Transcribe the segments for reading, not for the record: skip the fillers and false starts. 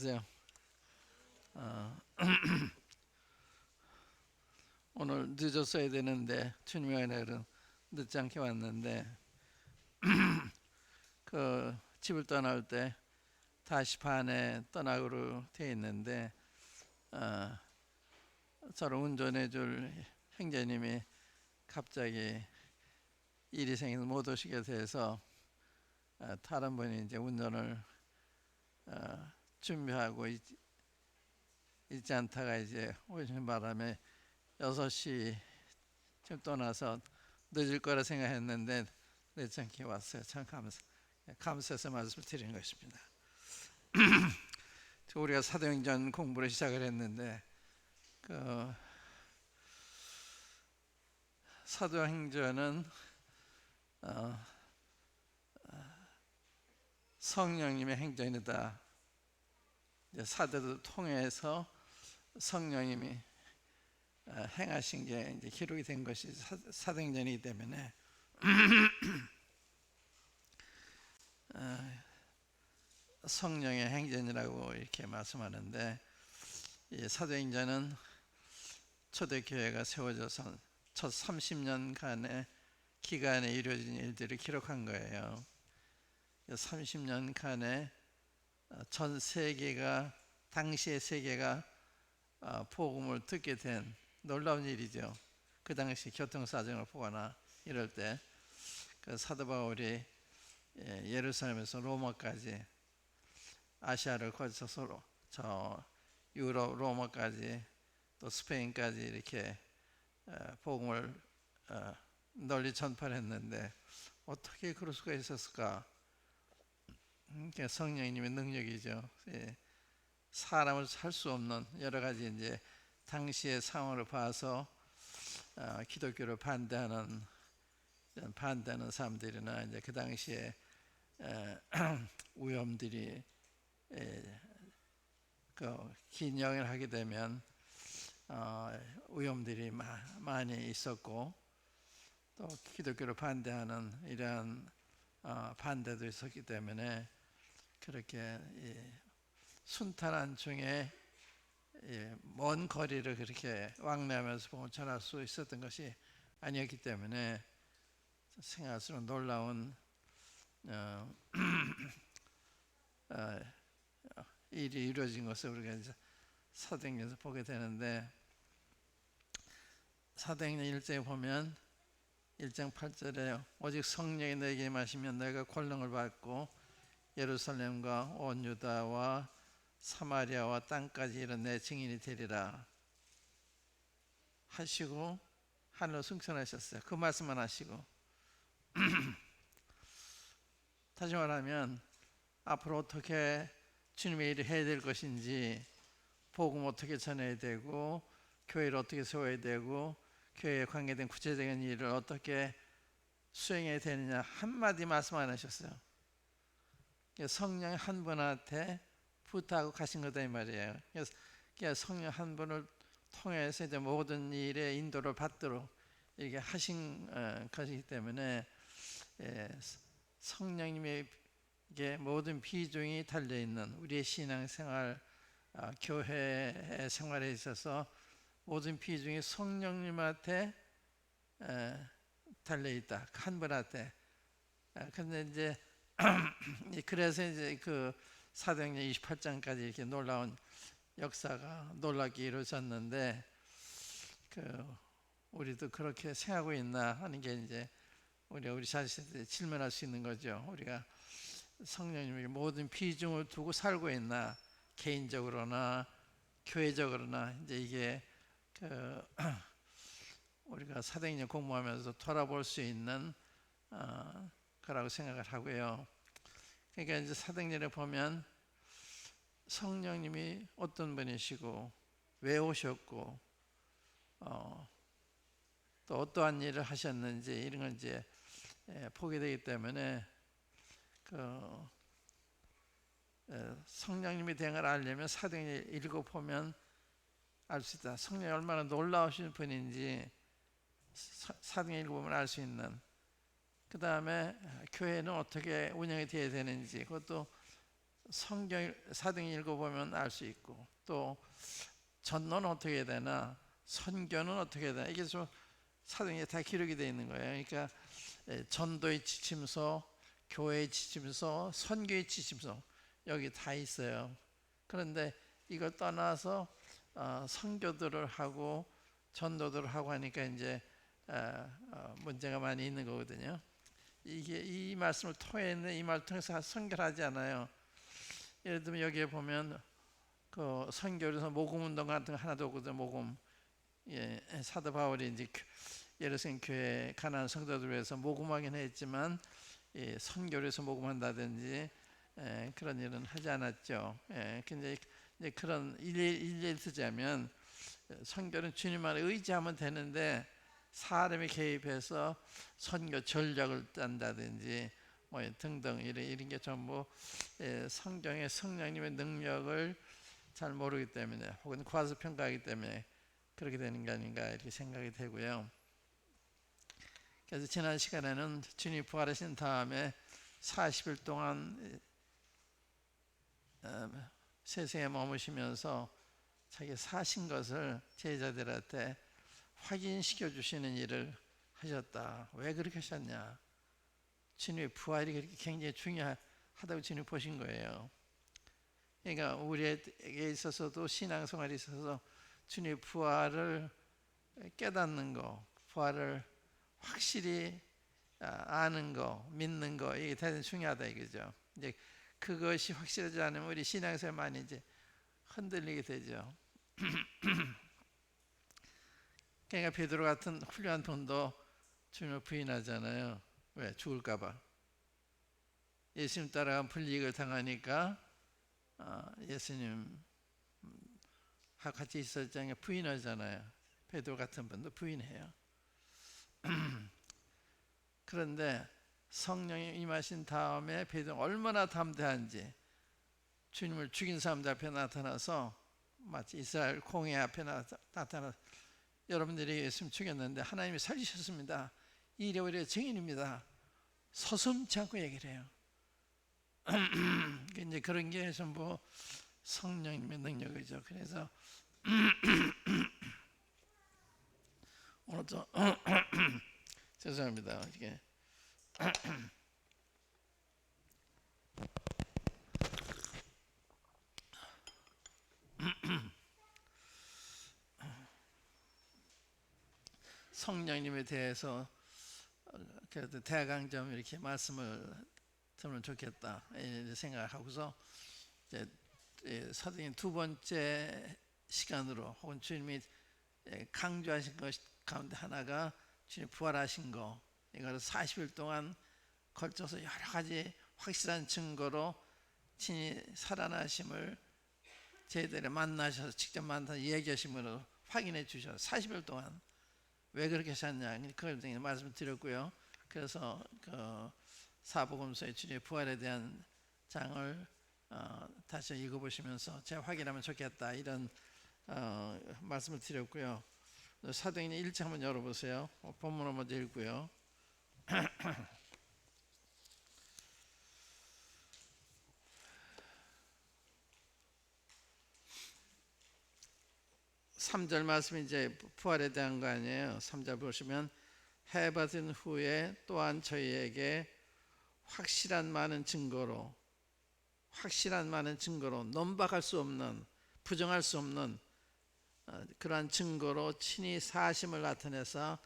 안녕하세요. 어, 오늘 늦었어야 되는데 주님의 은혜로 늦지 않게 왔는데 그 집을 떠날 때 다시 반에 떠나기로 돼 있는데 어, 저를 운전해줄 형제님이 갑자기 일이 생겨서 못 오시게 돼서 다른 분이 이제 운전을 준비하고 있지 않다가 이제 오신 바람에 6시 좀 떠나서 늦을 거라 생각했는데 늦지 않게 왔어요. 참 감사해서 말씀을 드리는 것입니다. 우리가 사도행전 공부를 시작을 했는데 그 사도행전은 성령님의 행전이다. 사도를 통해서 성령님이 행하신 게 이제 기록이 된 것이 사도행전이기 때문에 성령의 행전이라고 이렇게 말씀하는데, 이 사도행전은 초대교회가 세워져서 첫 30년간의 기간에 이루어진 일들을 기록한 거예요. 30년간에 전 세계가, 당시의 세계가 복음을 듣게 된 놀라운 일이죠. 그 당시 교통사정을 보거나 이럴 때 그 사도 바울이 예루살렘에서 로마까지, 아시아를 거쳐서 저 유럽 로마까지 또 스페인까지 이렇게 복음을 널리 전파를 했는데 어떻게 그럴 수가 있었을까? 성령님의 능력이죠. 사람을 살 수 없는 여러 가지 이제 당시의 상황을 봐서 기독교를 반대하는 사람들이나 이제 그 당시에 위험들이 긴 여행을 하게 되면 위험들이 많이 있었고, 또 기독교를 반대하는 이러한 반대도 있었기 때문에 그렇게 순탄한 중에 먼 거리를 그렇게 왕래하면서 복음을 전할 수 있었던 것이 아니었기 때문에 생각할수록 놀라운 일이 이루어진 것을 우리가 이제 사도행전에서 보게 되는데, 사도행전 1장에 보면 1장 8절에 오직 성령이 너에게 임하시면 너희가 권능을 받고 예루살렘과 온 유다와 사마리아와 땅까지 이른 내 증인이 되리라 하시고 하늘로 승천하셨어요. 그 말씀만 하시고 다시 말하면 앞으로 어떻게 주님의 일을 해야 될 것인지, 복음 어떻게 전해야 되고 교회를 어떻게 세워야 되고 교회에 관계된 구체적인 일을 어떻게 수행해야 되느냐 한마디 말씀 안 하셨어요. 성령 한 분한테 부탁하고 가신 거다 이 말이에요. 그래서 성령 한 분을 통해서 이제 모든 일에 인도를 받도록 이렇게 하신 것이기 때문에 성령님에게 모든 비중이 달려 있는 우리의 신앙생활, 교회 생활에 있어서 모든 비중이 성령님한테 달려 있다. 한 분한테. 그런데 이제 그래서 이제 그 사도행전 28장까지 이렇게 놀라운 역사가 놀랍게 이루어졌는데, 우리도 그렇게 생각하고 있나 하는 게 이제 우리 자신한테 질문할 수 있는 거죠. 우리가 성령님에게 모든 비중을 두고 살고 있나, 개인적으로나 교회적으로나. 이제 이게 우리가 사도행전 공부하면서 돌아볼 수 있는 거라고 생각을 하고요. 그러니까 이제 사도행전에 보면 성령님이 어떤 분이시고 왜 오셨고 또 어떠한 일을 하셨는지 이런 걸 이제 보게 되기 때문에 성령님이 된 걸 알려면 사도행전 읽어보면 알 수 있다. 성령이 얼마나 놀라우신 분인지 사도행전 읽어보면 알 수 있는. 그 다음에 교회는 어떻게 운영이 되어야 되는지 그것도 성경 사도행 읽어보면 알 수 있고, 또 전도는 어떻게 해야 되나, 선교는 어떻게 해야 되나, 이게 좀 사도행에 다 기록이 되어 있는 거예요. 그러니까 전도의 지침서, 교회의 지침서, 선교의 지침서, 여기 다 있어요. 그런데 이걸 떠나서 선교들을 하고 전도들을 하고 하니까 이제 문제가 많이 있는 거거든요. 이게 이 말씀을 통해서, 이 말을 통해서 선교를 하지 않아요. 예를 들면 여기에 보면 그 선교에서 모금 운동 같은 거 하나도 없거든요. 모금. 사도 바울이 이제 예루살렘 교회 가난한 성도들을 위해서 모금하긴 했지만 선교를 해서 모금한다든지 그런 일은 하지 않았죠. 근데 이제 그런 일례를 쓰자면, 선교는 주님만 의지하면 되는데 사람이 개입해서 선교 전략을 짠다든지 뭐 등등 이런 게 전부 성경의 성령님의 능력을 잘 모르기 때문에, 혹은 과소평가하기 때문에 그렇게 되는 게 아닌가 이렇게 생각이 되고요. 그래서 지난 시간에는 주님이 부활하신 다음에 40일 동안 세상에 머무시면서 자기 사신 것을 제자들한테 확인시켜 주시는 일을 하셨다. 왜 그렇게 하셨냐? 주님의 부활이 그렇게 굉장히 중요하다고 주님이 보신 거예요. 그러니까 우리에게 있어서도 신앙생활에 있어서 주님의 부활을 깨닫는 거, 부활을 확실히 아는 거, 믿는 거, 이게 대단히 중요하다 이거죠. 이제 그것이 확실하지 않으면 우리 신앙생활 많이 이제 흔들리게 되죠. 그러니까 베드로 같은 훌륭한 돈도 주님을 부인하잖아요. 왜? 죽을까봐. 예수님 따라가 불이익을 당하니까 예수님 같이 있었잖아요. 부인하잖아요. 베드로 같은 분도 부인해요. 그런데 성령이 임하신 다음에 베드로가 얼마나 담대한지, 주님을 죽인 사람들 앞에 나타나서 마치 이스라엘 공회 앞에 나타나서 여러분들이 예수님 죽였는데 하나님이 살리셨습니다. 이래 오래 증인입니다. 서슴지 않고 얘기를 해요. 이제 그런 게 전부 성령님의 능력이죠. 그래서 오늘도 죄송합니다. 이게 성령님에 대해서 그래도 대강점 이렇게 말씀을 들으면 좋겠다 이렇게 생각하고서 이제 사도행 두 번째 시간으로, 혹은 주님이 강조하신 것 가운데 하나가 주님 부활하신 거, 이걸 40일 동안 걸쳐서 여러 가지 확실한 증거로 친히 살아나심을 저희들이 만나셔서 직접 만나서 얘기하심으로 확인해 주셔서 40일 동안 왜 그렇게 하셨냐, 그걸 말씀을 드렸고요. 그래서 그 사복음서의 주님의 부활에 대한 장을 다시 읽어보시면서 제가 확인하면 좋겠다 이런 말씀을 드렸고요. 사도행 1장 한번 열어보세요. 본문을 먼저 읽고요. 3절 말씀이 이제 부활에 대한 거 아니에요. 3절 보시면 해받은 후에 또한 저희에게 확실한 많은 증거로 논박할 수 없는, 부정할 수 없는 그러한 증거로 친히 사심을 나타내서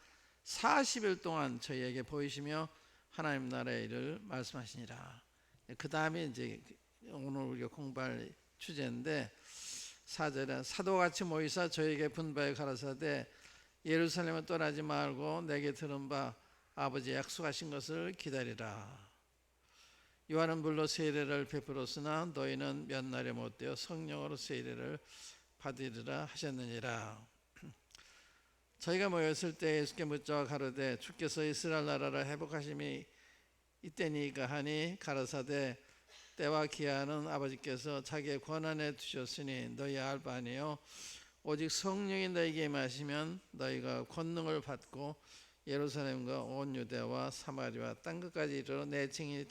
40일 동안 저희에게 보이시며 하나님 나라의 일을 말씀하시니라. 그 다음에 이제 오늘 우리가 공부할 주제인데, 4절에 사도같이 모이사 저에게 분바에 가라사대 예루살렘을 떠나지 말고 내게 들은 바 아버지 약속하신 것을 기다리라. 요한은 물로 세례를 베풀었으나 너희는 몇 날에 못되어 성령으로 세례를 받으리라 하셨느니라. 저희가 모였을 때 예수께 묻자 가로되 주께서 이스라엘 나라를 회복하심이 이때니까 하니 가라사대 때와 기한은 아버지께서 자기의 권한에 두셨으니 너희 알 바 아니요 오직 성령이 너희에게 임하시면 너희가 권능을 받고 예루살렘과 온 유대와 사마리아 땅끝까지 이르러 내 증인이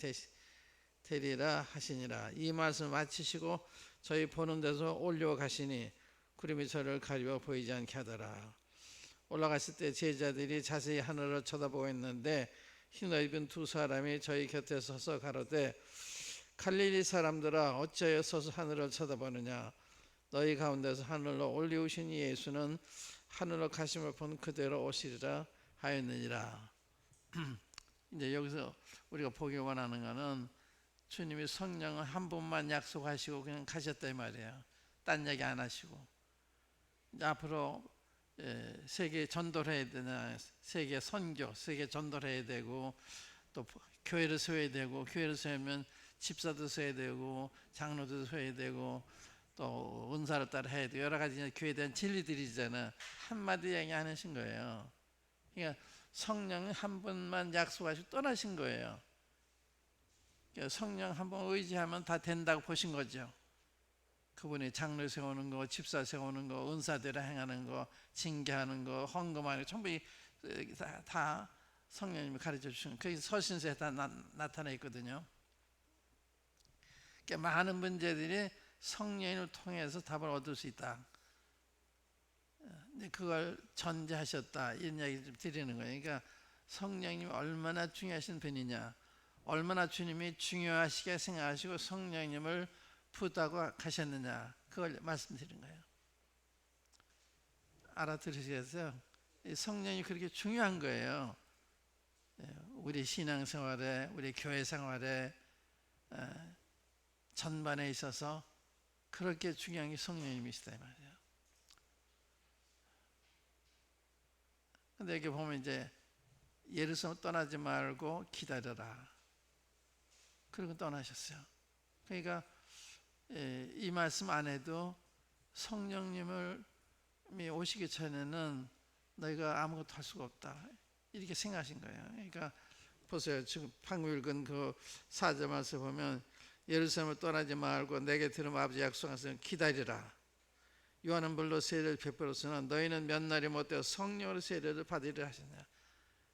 되리라 하시니라. 이 말씀 마치시고 저희 보는 데서 올려가시니 구름이 저를 가리워 보이지 않게 하더라. 올라갔을 때 제자들이 자세히 하늘을 쳐다보고 있는데 흰옷 입은 두 사람이 저희 곁에 서서 가로되 갈릴리 사람들아 어찌하여 서서 하늘을 쳐다보느냐. 너희 가운데서 하늘로 올리우신 예수는 하늘로 가심을 본 그대로 오시리라 하였느니라. 이제 여기서 우리가 보기 원하는 것은 주님이 성령을 한 분만 약속하시고 그냥 가셨다 이 말이에요. 딴 얘기 안 하시고 이제 앞으로 세계 전도를 해야 되나, 세계 선교, 세계 전도를 해야 되고 또 교회를 세워야 되고, 교회를 세우면 집사도 세워야 되고 장로도 세워야 되고 또 은사를 따라 해야 되고 여러 가지 교회에 대한 진리들이잖아요. 한마디 얘기 안 하신 거예요. 그러니까 성령 한 분만 약속하시고 떠나신 거예요. 그러니까 성령 한 번 의지하면 다 된다고 보신 거죠. 그분이 장로 세우는 거, 집사 세우는 거, 은사대로 행하는 거, 징계하는 거, 헌금하는 거 전부 다 성령님이 가르쳐 주시는 거기 서신서에 다 나타나 있거든요. 그러니까 많은 문제들이 성령을 통해서 답을 얻을 수 있다. 근데 그걸 전제하셨다 이런 얘기 좀 드리는 거예요. 그러니까 성령님이 얼마나 중요하신 분이냐, 얼마나 주님이 중요하시게 생각하시고 성령님을 부다고 가셨느냐, 그걸 말씀드린 거예요. 알아들으시겠어요? 성령이 그렇게 중요한 거예요. 우리 신앙생활에, 우리 교회 생활에 전반에 있어서 그렇게 중요한 게 성령님이시다 이 말이에요. 근데 여기 보면 이제 예루살렘 떠나지 말고 기다려라. 그리고 떠나셨어요. 그러니까 이 말씀 안에도 성령님을 오시기 전에는 너희가 아무것도 할 수가 없다 이렇게 생각하신 거예요. 그러니까 보세요. 지금 방금 읽은 그 4절 말씀 보면 예루살렘을 떠나지 말고 내게 들은 아버지 약속하신 기다리라. 요한은 물로 세례를 베풀었으나 너희는 몇 날이 못되어 성령으로 세례를 받으리라 하셨냐.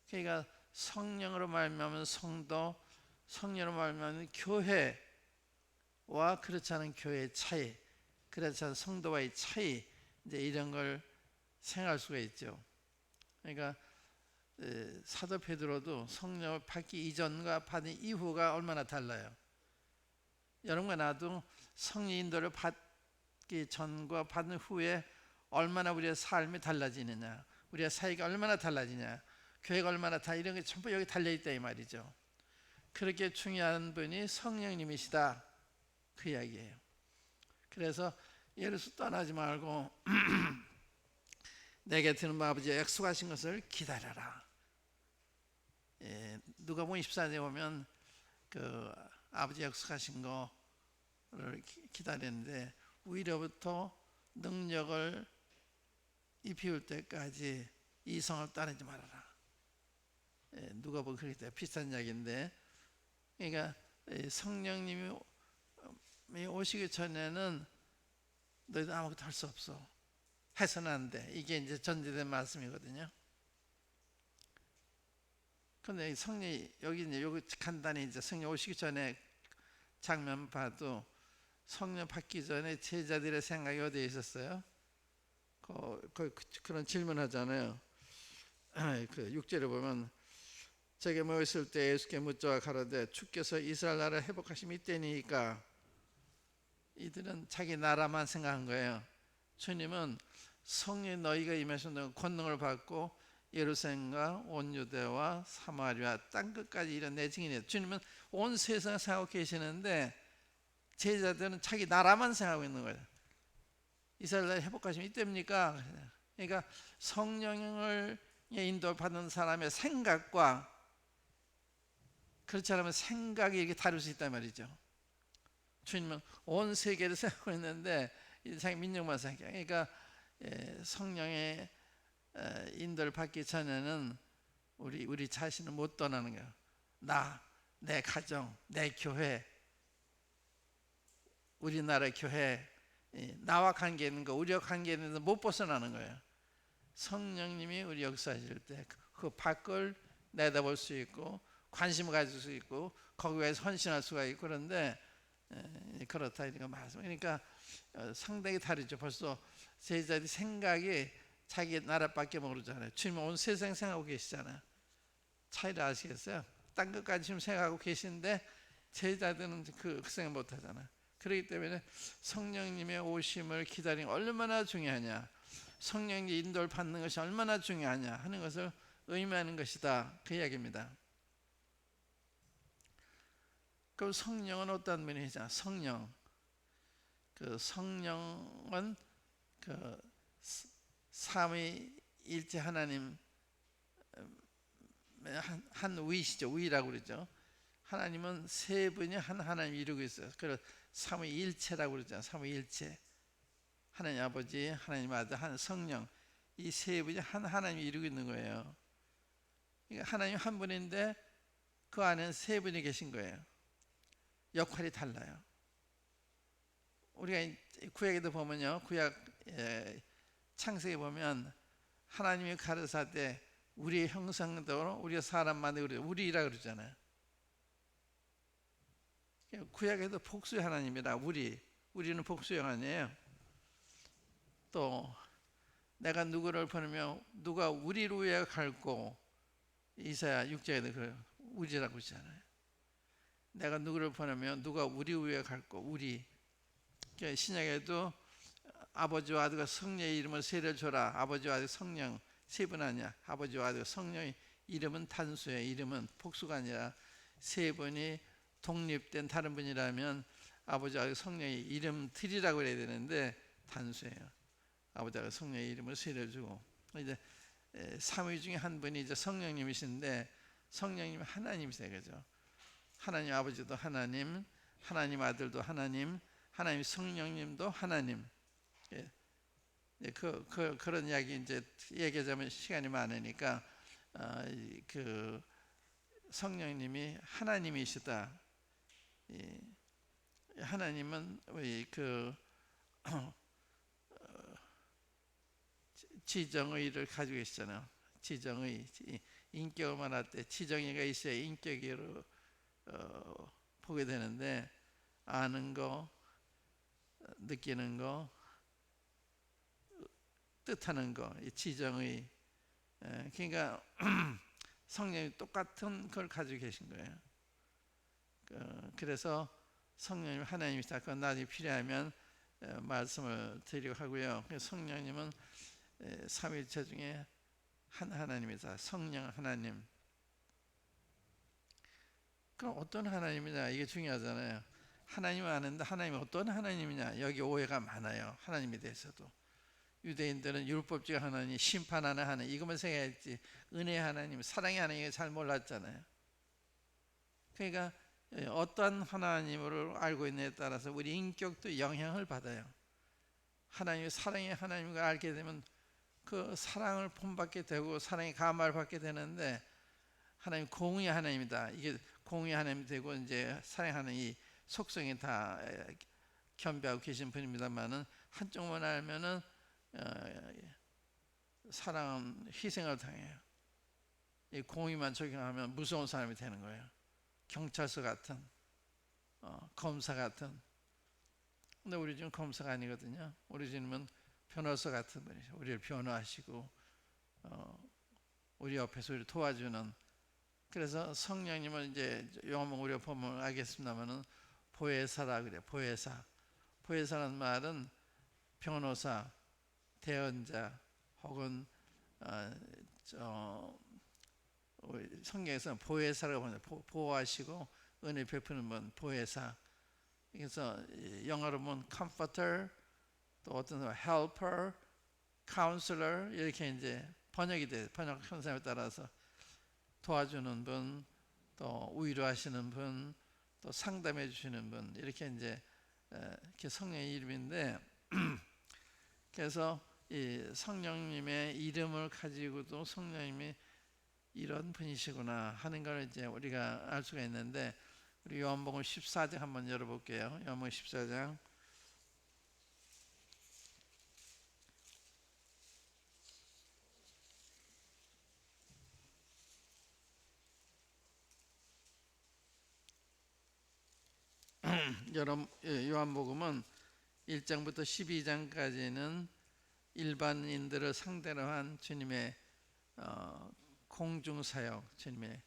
그러니까 성령으로 말미암은 성도, 성령으로 말미암은 교회와 그렇지 않은 교회의 차이, 그렇지 않은 성도와의 차이, 이제 이런 걸 생각할 수가 있죠. 그러니까 사도 베드로도 성령을 받기 이전과 받은 이후가 얼마나 달라요. 여러분과 나도 성령 인도를 받기 전과 받은 후에 얼마나 우리의 삶이 달라지느냐, 우리의 사이가 얼마나 달라지냐, 교회가 얼마나 이런 게 전부 여기 달려있다 이 말이죠. 그렇게 중요한 분이 성령님이시다 그 이야기예요. 그래서 예루살렘 떠나지 말고 내게 드는 아버지가 약속하신 것을 기다려라. 누가복음 24장에 보면 그 아버지 약속하신 거를 기다리는데 위로부터 능력을 입히울 때까지 이 성을 따르지 말아라. 누가복음 그렇게 비슷한 이야기인데, 그러니까 성령님이 오시기 전에는 너희도 아무것도 할 수 없어. 해서는 안 돼. 이게 이제 전제된 말씀이거든요. 근데 성령이 여기 간단히 이제 성령 오시기 전에 장면 봐도 성령 받기 전에 제자들의 생각이 어디에 있었어요? 그런 질문하잖아요. 그 6절에 보면 제게 모였을 때 예수께 묻자와 가로되 주께서 이스라엘 나라를 회복하심이 이때니까. 이들은 자기 나라만 생각한 거예요. 주님은 성령 너희가 임하신 권능을 받고 예루살렘과 온 유대와 사마리아 땅끝까지 이런 내 증인이에요. 주님은 온 세상을 생각하고 계시는데 제자들은 자기 나라만 생각하고 있는 거예요. 이스라엘 나라 회복하시면 이때입니까? 그러니까 성령을 인도받는 사람의 생각과 그렇지 않으면 생각이 이렇게 다를 수 있단 말이죠. 주님은 온 세계를 생각하고 있는데 자기 민족만 생각해요. 그러니까 성령의 인도를 받기 전에는 우리 자신을 못 떠나는 거예요. 내 가정, 내 교회, 우리나라 교회, 나와 관계 있는 거, 우리와 관계 있는 거 못 벗어나는 거예요. 성령님이 우리 역사하실 때 그 밖을 내다볼 수 있고 관심을 가질 수 있고 거기에 헌신할 수가 있고 그런데 그렇다 이런 말씀. 그러니까 상당히 다르죠. 벌써 제자들이 생각이 자기 나라밖에 모르잖아요. 주님은 온 세상 생각하고 계시잖아요. 차이를 아시겠어요? 딴 것까지 지금 생각하고 계시는데 제자들은 그 생각 못 하잖아요. 그렇기 때문에 성령님의 오심을 기다리는 게 얼마나 중요하냐, 성령의 인도를 받는 것이 얼마나 중요하냐 하는 것을 의미하는 것이다, 그 이야기입니다. 그럼 성령은 어떤 분이냐? 성령, 그 성령은 그 삼위일체 하나님 한 위시죠. 위라고 그러죠. 하나님은 세 분이 한 하나님 이루고 있어요. 그래서 삼위일체라고 그러잖아요. 삼위일체. 하나님 아버지, 하나님 아들, 하나님 성령, 이 세 분이 한 하나님이 이루고 있는 거예요. 그러니까 하나님 한 분인데 그 안에는 세 분이 계신 거예요. 역할이 달라요. 우리가 구약에도 보면요, 구약 창세기 보면 하나님이 가르사대 우리의 형상대로 우리가 사람 만들고 우리라 그러잖아요. 구약에도 복수의 하나님이라 우리는 복수형 아니에요. 또 내가 누구를 보내면 누가 우리를 위해 갈고, 이사야 6장에도 그래요. 우리라고 그러잖아요. 내가 누구를 보내면 누가 우리 위해 갈고, 우리. 신약에도 아버지와 아들과 성령의 이름을 세례를 줘라. 아버지와 아들 성령 세 분 아니야. 아버지와 아들 성령의 이름은 단수예요. 이름은 복수가 아니라 세 분이 독립된 다른 분이라면 아버지와 아들 성령의 이름 틀이라고 그래야 되는데 단수예요. 아버지와 성령의 이름을 세례를 주고, 이제 삼위 중에 한 분이 이제 성령님이신데 성령님 하나님이세요. 그죠? 하나님 아버지도 하나님, 하나님 아들도 하나님, 하나님 성령님도 하나님. 그런 이야기 이제 얘기하자면 시간이 많으니까 그 성령님이 하나님이시다. 하나님은 그 지정의를 가지고 계시잖아요. 지정의, 인격을 말할 때 지정의가 있어야 인격으로 보게 되는데, 아는 거, 느끼는 거, 뜻하는 거, 이 지정의. 그러니까 성령이 똑같은 걸 가지고 계신 거예요. 그래서 성령님 하나님이시다. 그건 나중에 필요하면 말씀을 드리려고 하고요. 성령님은 삼위일체 중에 한 하나님이다. 성령 하나님. 그럼 어떤 하나님이냐, 이게 중요하잖아요. 하나님을 아는데 하나님이 어떤 하나님이냐, 여기 오해가 많아요. 하나님에 대해서도. 유대인들은 율법주의 하나님, 심판하는 하나님, 이것만 생각했지 은혜의 하나님, 사랑의 하나님을 잘 몰랐잖아요. 그러니까 어떠한 하나님을 알고 있느냐에 따라서 우리 인격도 영향을 받아요. 하나님의 사랑의 하나님을 알게 되면 그 사랑을 본받게 되고 사랑의 감화를 받게 되는데, 하나님 공의 하나님이다. 이게 공의 하나님이 되고 이제 사랑하는 이 속성이 다 겸비하고 계신 분입니다만은, 한쪽만 알면은 사랑은 희생을 당해요. 이 공의만 적용하면 무서운 사람이 되는 거예요. 경찰서 같은, 검사 같은. 근데 우리 지금 검사가 아니거든요. 우리 주님은 변호사 같은 분이죠. 우리를 변호하시고 우리 옆에서 우리를 도와주는. 그래서 성령님은 이제 요한복음 우리가 보면 알겠습니다만은 보혜사라 그래요. 보혜사. 보혜사라는 말은 변호사, 대언자, 혹은 성경에서는 보혜사라고 합니다. 보호하시고 은혜 베푸는 분, 보혜사. 그래서 영어로 보면 comforter, 또 어떤 사람 helper, counselor, 이렇게 이제 번역이 돼요. 번역 현상에 따라서 도와주는 분, 또 위로하시는 분, 또 상담해 주시는 분, 이렇게 이제 이렇게 성령의 이름인데, 그래서 이 성령님의 이름을 가지고도 성령님이 이런 분이시구나 하는 걸 이제 우리가 알 수가 있는데, 우리 요한복음 14장 한번 열어볼게요. 요한복음 14장. 요한복음은 1장부터 12장까지는 일반인들을 상대로 한 주님의 공중사역, 주님의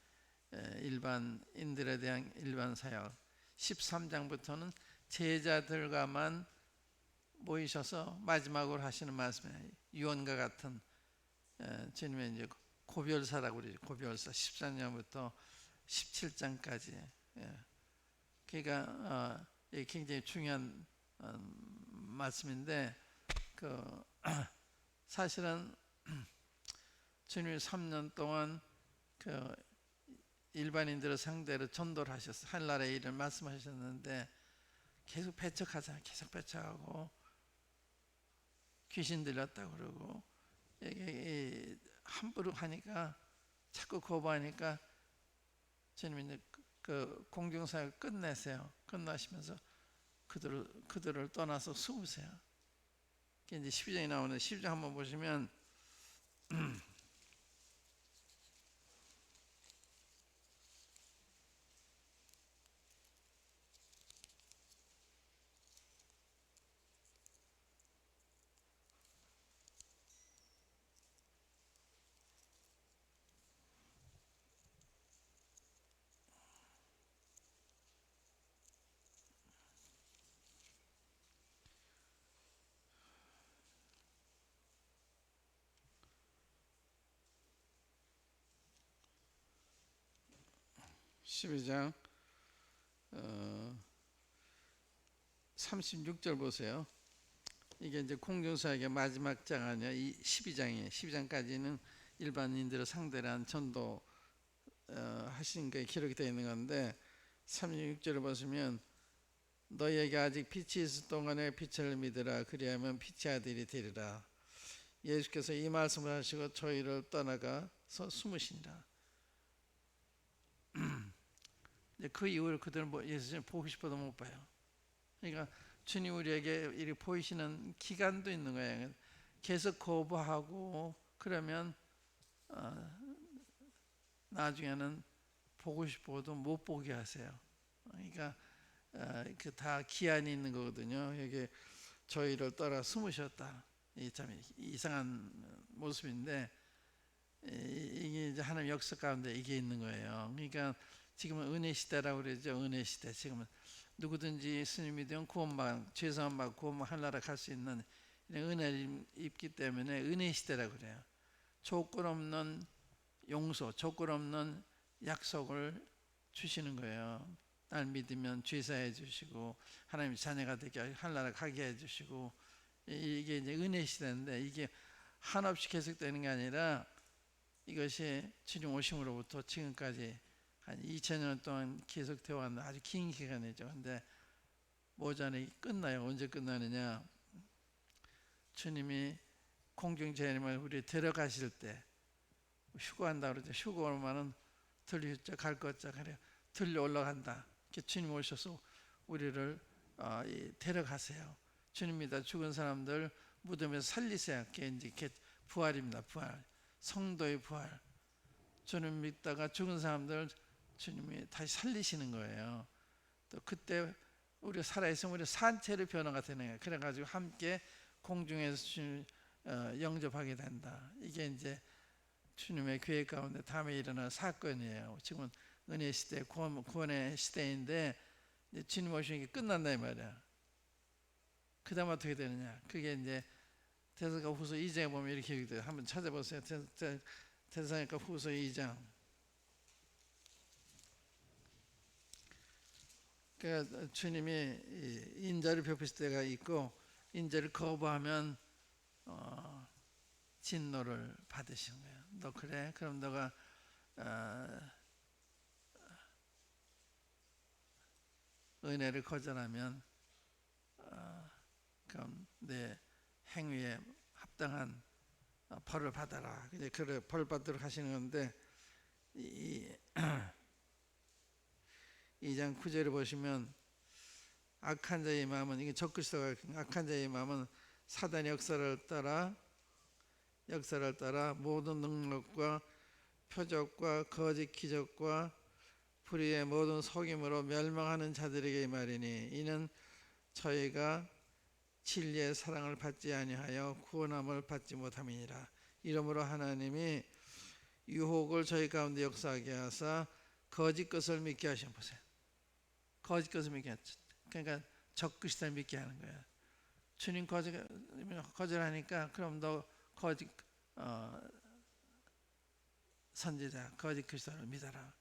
일반인들에 대한 일반 사역, 13장부터는 제자들과만 모이셔서 마지막으로 하시는 말씀이에요. 유언과 같은 주님의 이제 고별사라고 그러죠. 고별사 13장부터 17장까지. 그러니까 굉장히 중요한 말씀인데 사실은 주님이 3년 동안 일반인들을 상대로 전도를 하셨어요. 하늘나라의 일을 말씀하셨는데 계속 배척하잖아요. 계속 배척하고 귀신 들렸다고 그러고 함부로 하니까 자꾸 거부하니까 주님이 이제 그 공중사역을 끝내세요. 끝나시면서 그들을 떠나서 숨으세요. 이게 이제 12장이 나오는데 12장 한번 보시면 12장 36절 보세요. 이게 이제 공중사역의 마지막 장 아니야. 이 12장이에요. 12장까지는 일반인들을 상대로 한 전도 하신 게 기록이 되어 있는 건데 36절을 보시면 너희에게 아직 빛이 있을 동안에 빛을 믿으라. 그리하면 빛의 아들이 되리라. 예수께서 이 말씀을 하시고 저희를 떠나가서 숨으시니라. 그 이후로 그들은 예수님 보고 싶어도 못 봐요. 그러니까 주님 우리에게 이렇게 보이시는 기간도 있는 거예요. 계속 거부하고 그러면 나중에는 보고 싶어도 못 보게 하세요. 그러니까 다 기한이 있는 거거든요. 여기 저희를 떠나 숨으셨다. 이 참 이상한 모습인데 이게 이제 하나님 역사 가운데 이게 있는 거예요. 그러니까 지금은 은혜 시대라고 그러죠. 은혜 시대. 지금은 누구든지 스님이 되면 구원받, 죄사함 받고 구원받고 하늘나라 갈 수 있는 은혜를 입기 때문에 은혜 시대라고 그래요. 조건 없는 용서, 조건 없는 약속을 주시는 거예요. 날 믿으면 죄사해 주시고 하나님 자녀가 되게 하늘나라 가게 해 주시고 이게 이제 은혜 시대인데 이게 한없이 계속되는 게 아니라 이것이 주님 오심으로부터 지금까지 한 2000년 동안 계속되어 왔는 아주 긴 기간이죠. 근데 모자는 끝나요. 언제 끝나느냐? 주님이 공중재림을 우리 데려가실 때 휴거한다 그러죠. 휴거 오면은 들리죠. 갈 것자 그래요. 들려 올라간다. 이렇게 주님 오셔서 우리를 데려가세요. 주님 믿어 죽은 사람들 무덤에서 살리세요. 그게 이제 부활입니다. 부활. 성도의 부활. 주님 믿다가 죽은 사람들 주님이 다시 살리시는 거예요. 또 그때 우리가 살아있으면 우리 산채로 변화가 되는 거예요. 그래가지고 함께 공중에서 주님 영접하게 된다. 이게 이제 주님의 계획 가운데 다음에 일어날 사건이에요. 지금은 은혜 시대, 구원의 시대인데 주님 오시는 게 끝난다 이 말이야. 그 다음 어떻게 되느냐? 그게 이제 데살로니가 후서 2장에 보면 이렇게 얘기돼요. 한번 찾아보세요. 데살로니가 후서 2장. 그러니까 주님이 인자를 베푸실 때가 있고 인자를 거부하면 진노를 받으시는 거예요. 너 그래? 그럼 너가 은혜를 거절하면 그럼 내 행위에 합당한 벌을 받아라. 이제 그 벌 받도록 하시는 건데 2장 9절을 보시면 악한 자의 마음은 이게 적그리스도가 악한 자의 마음은 사단의 역사를 따라 모든 능력과 표적과 거짓 기적과 불의의 모든 속임으로 멸망하는 자들에게 말이니 이는 저희가 진리의 사랑을 받지 아니하여 구원함을 받지 못함이니라. 이러므로 하나님이 유혹을 저희 가운데 역사하게 하사 거짓 것을 믿게 하시는, 보세요. 거짓 것을 믿게 하죠. 그러니까 적그리스도를 믿게 하는 거예요. 주님 거절하니까 그럼 너 거짓 선지자, 거짓 그리스도를 믿어라.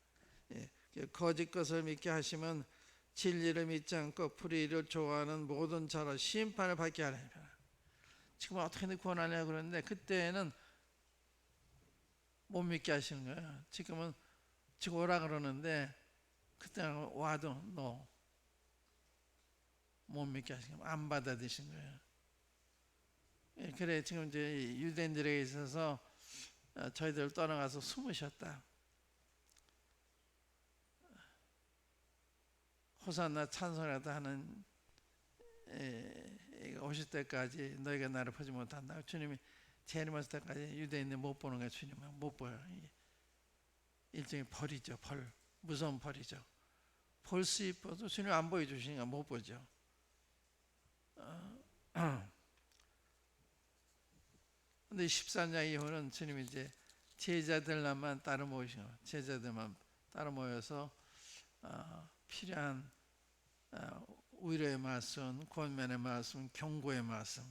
예, 거짓 것을 믿게 하시면 진리를 믿지 않고 불의를 좋아하는 모든 자로 심판을 받게 하려니. 지금 어떻게든 구원하려고 그러는데 그때는 못 믿게 하시는 거예요. 지금은 지금 오라 그러는데 그때는 와도 너 못 믿게 하시는 거예요. 안 받아들이신 거예요. 예, 그래 지금 이제 유대인들에게 있어서 저희들 떠나가서 숨으셨다. 호산나 찬송이라도 하는 오실 때까지 너희가 나를 보지 못한다. 주님이 재림하실 때까지 유대인들 못 보는 거예요. 주님은 못 보여. 일종의 벌이죠. 벌, 무서운 벌이죠. 볼 수 있어도 주님 안 보여주시니까 못 보죠. 근데 14년 이후는 주님이 이제 제자들만 따로 모이시고 제자들만 따로 모여서 필요한 위로의 말씀, 권면의 말씀, 경고의 말씀,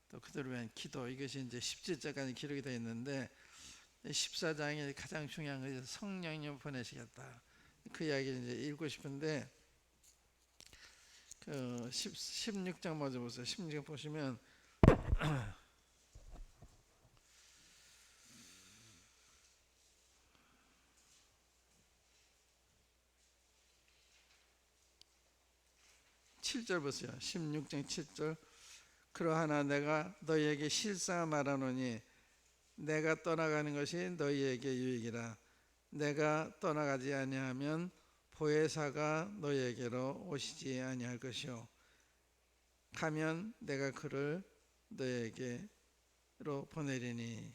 또 그들을 위한 기도, 이것이 이제 17절까지 기록이 되어 있는데 14장에 가장 중요한 것이 성령님 보내시겠다. 그 이야기를 이제 읽고 싶은데 그 16장 먼저 보세요. 16장 보시면 (7절) 보세요. 16장 7절. 그러하나 내가 너희에게 실상을 말하노니 내가 떠나가는 것이 너희에게 유익이라. 내가 떠나가지 아니하면 보혜사가 너희에게로 오시지 아니할 것이요 가면 내가 그를 너희에게로 보내리니.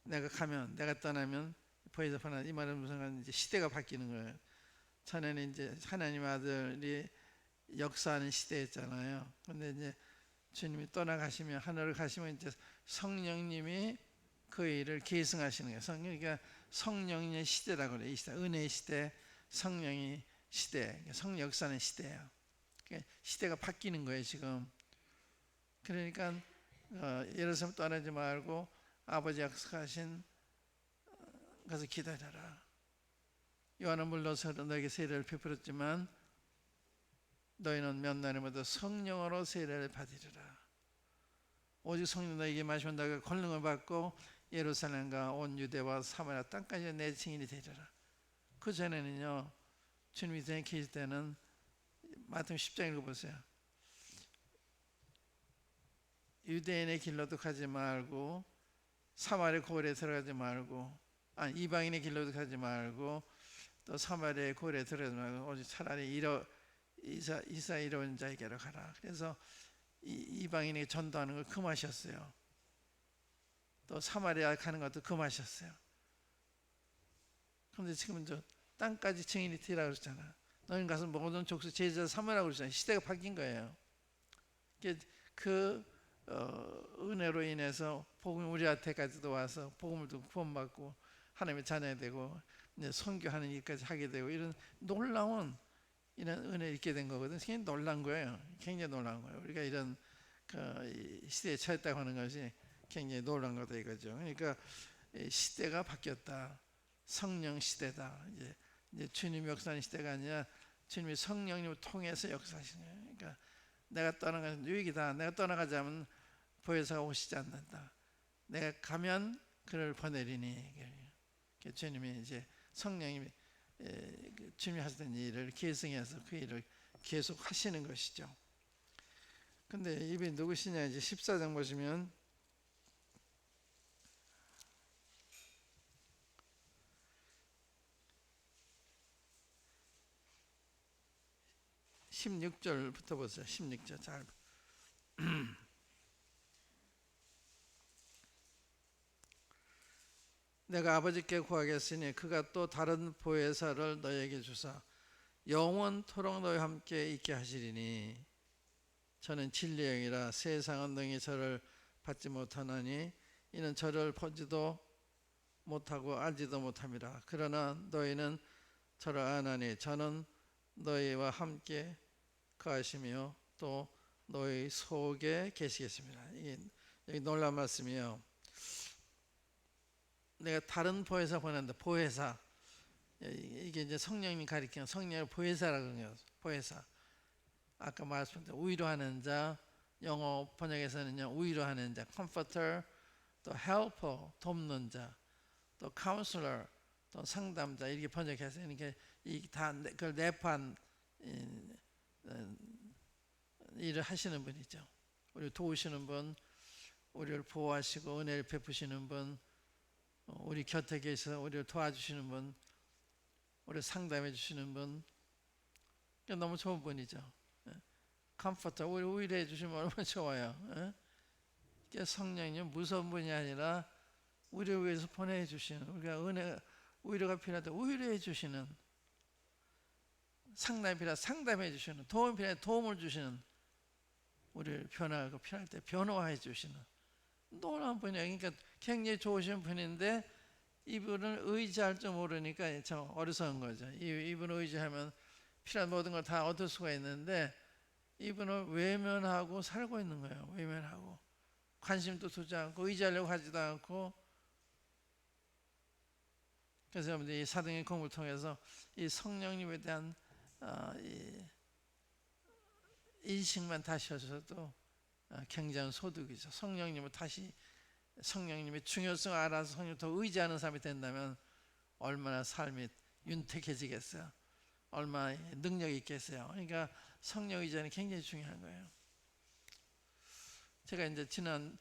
내가 가면, 내가 떠나면 보혜사 보내. 이 말은 무슨 이제 시대가 바뀌는 거예요. 전에는 이제 하나님 아들이 역사하는 시대였잖아요. 근데 이제 주님이 떠나가시면 하늘을 가시면 이제 성령님이 그 일을 계승하시는 거예요. 그러니까 성령의 시대라고 그래요. 이 시대, 은혜의 시대, 성령의 시대, 성 역사는 시대예요. 그러니까 시대가 바뀌는 거예요 지금. 그러니까 예루살렘 떠나지 말고 아버지 약속하신 것을 기다려라. 요한은 물러서 너에게 세례를 베풀었지만 너희는 몇 날마다 성령으로 세례를 받으리라. 오직 성령 너에게 마시면다가 권능을 받고 예루살렘과 온 유대와 사마리아 땅까지 내 증인이 되리라. 그 전에는요, 주님이 전에 계실 때는 마태복음 10장 읽어보세요. 유대인의 길로도 가지 말고 사마리아 고을에 들어가지 말고, 이방인의 길로도 가지 말고 또 사마리아의 고을에 들어가지 말고 오직 차라리 이사 이로운 자에게로 가라. 그래서 이방인에게 전도하는 걸 금하셨어요. 또 사마리아 가는 것도 금하셨어요. 그런데 지금은 저 땅까지 증인이 되라고 그랬잖아. 너희는 가서 모든 족속 제자 삼으라고 그랬잖아요. 시대가 바뀐 거예요. 그 은혜로 인해서 복음이 우리한테까지도 와서 복음을 듣고 구원받고 하나님의 자녀가 되고 이제 선교하는 일까지 하게 되고 이런 놀라운 이런 은혜를 입게 된 거거든. 굉장히 놀란 거예요. 굉장히 놀란 거예요. 우리가 이런 그 시대에 처했다고 하는 것이 굉장히 놀란 거다 이거죠. 그러니까 시대가 바뀌었다. 성령 시대다. 이제 주님 역사하는 시대가 아니라 주님이 성령님을 통해서 역사하시는 거예요. 그러니까 내가 떠나가는 유익이다. 내가 떠나가지 않으면 보혜사가 오시지 않는다. 내가 가면 그를 보내리니. 주님이 이제 성령님이 주님이 하시던 일을 계승해서 그 일을 계속 하시는 것이죠. 근데 이분이 누구시냐? 이제 14장 보시면 (16절부터) 보세요. 16절 잘. 내가 아버지께 구하겠으니 그가 또 다른 보혜사를 너에게 주사 영원토록 너희와 함께 있게 하시리니 저는 진리의 영이라 세상은 능히 저를 받지 못하나니 이는 저를 보지도 못하고 알지도 못함이라. 그러나 너희는 저를 아나니 저는 너희와 함께 거하시며 또 너희 속에 계시겠습니다. 이게 여기 놀라운 말씀이에요. 내가 다른 보혜사 보낸다. 보혜사, 이게 이제 성령님이 가리키는 성령의 보혜사라고 하는 거예요. 보혜사. 아까 말씀드린 위로하는 자, 영어 번역에서는요 위로하는 자, comforter, 또 helper, 돕는 자, 또 counselor, 또 상담자 이렇게 번역해서 이렇게 다 그걸 내포한 일을 하시는 분이죠. 우리 도우시는 분, 우리를 보호하시고 은혜를 베푸시는 분, 우리 곁에 계셔서 우리를 도와주시는 분, 우리를 상담해 주시는 분, 너무 좋은 분이죠. 컴포터, 우리 위로해 주시면 얼마나 좋아요. 성령님 무서운 분이 아니라 우리를 위해서 보내주시는, 우리가 은혜, 위로가 필요할 때 위로해 주시는, 상담이 필요할 때 상담해 주시는, 도움이 필요할 때 도움을 주시는, 우리를 변화하고 필요할 때 변화해 주시는 놀라운 분이에요. 그러니까 굉장히 좋으신 분인데 이분을 의지할 줄 모르니까 참 어리석은 거죠. 이분을 의지하면 필요한 모든 걸 다 얻을 수가 있는데 이분을 외면하고 살고 있는 거예요. 외면하고 관심도 두지 않고 의지하려고 하지도 않고. 그래서 여러분들 이 사도행전 공부를 통해서 이 성령님에 대한 이 인식만 다시 하셔도 굉장한 소득이죠. 성령님을 다시 성령님의 중요성을 알아서 성령 더 의지하는 사람이 된다면 얼마나 삶이 윤택해지겠어요. 얼마나 능력이 있겠어요. 그러니까 성령 의지는 굉장히 중요한 거예요. 제가 이제 지난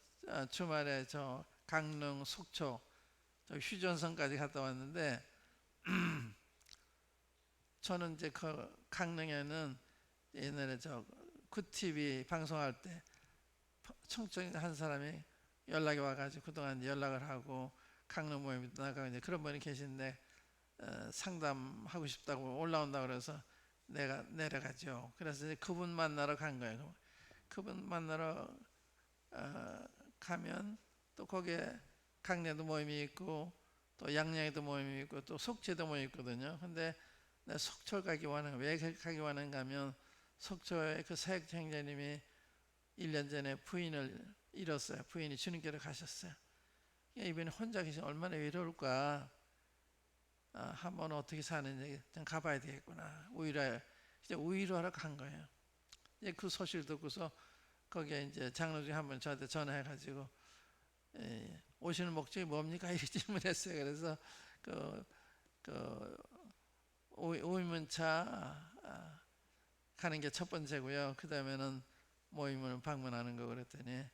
주말에 저 강릉 속초 저 휴전선까지 갔다 왔는데 저는 이제 그 강릉에는 옛날에 저 구TV 방송할 때 청청 한 사람이 연락이 와가지고 그동안 연락을 하고 강릉 모임도 나가고 이제 그런 분이 계신데 상담하고 싶다고 올라온다고 그래서 내가 내려가죠. 그래서 이제 그분 만나러 간 거예요. 그분 만나러 가면 또 거기에 강릉에도 모임이 있고 또 양양에도 모임이 있고 또 속초에도 모임이 있거든요. 근데 내가 속초 가기 원하는 왜 가기 원한가 하면 속초에 그 사역자 형제님이 1년 전에 부인을 잃었어요. 부인이 주님께로 가셨어요. 이분이 혼자 계시면 얼마나 외로울까. 한번 어떻게 사는지 좀 가봐야 되겠구나. 위로하러 간 거예요. 이제 그 소식을 듣고서 거기에 이제 장로 중에 한 분 저한테 전화해가지고 오시는 목적이 뭡니까? 이렇게 질문했어요. 그래서 오이문차 가는 게 첫 번째고요. 그 다음에는 모임을 방문하는 거 그랬더니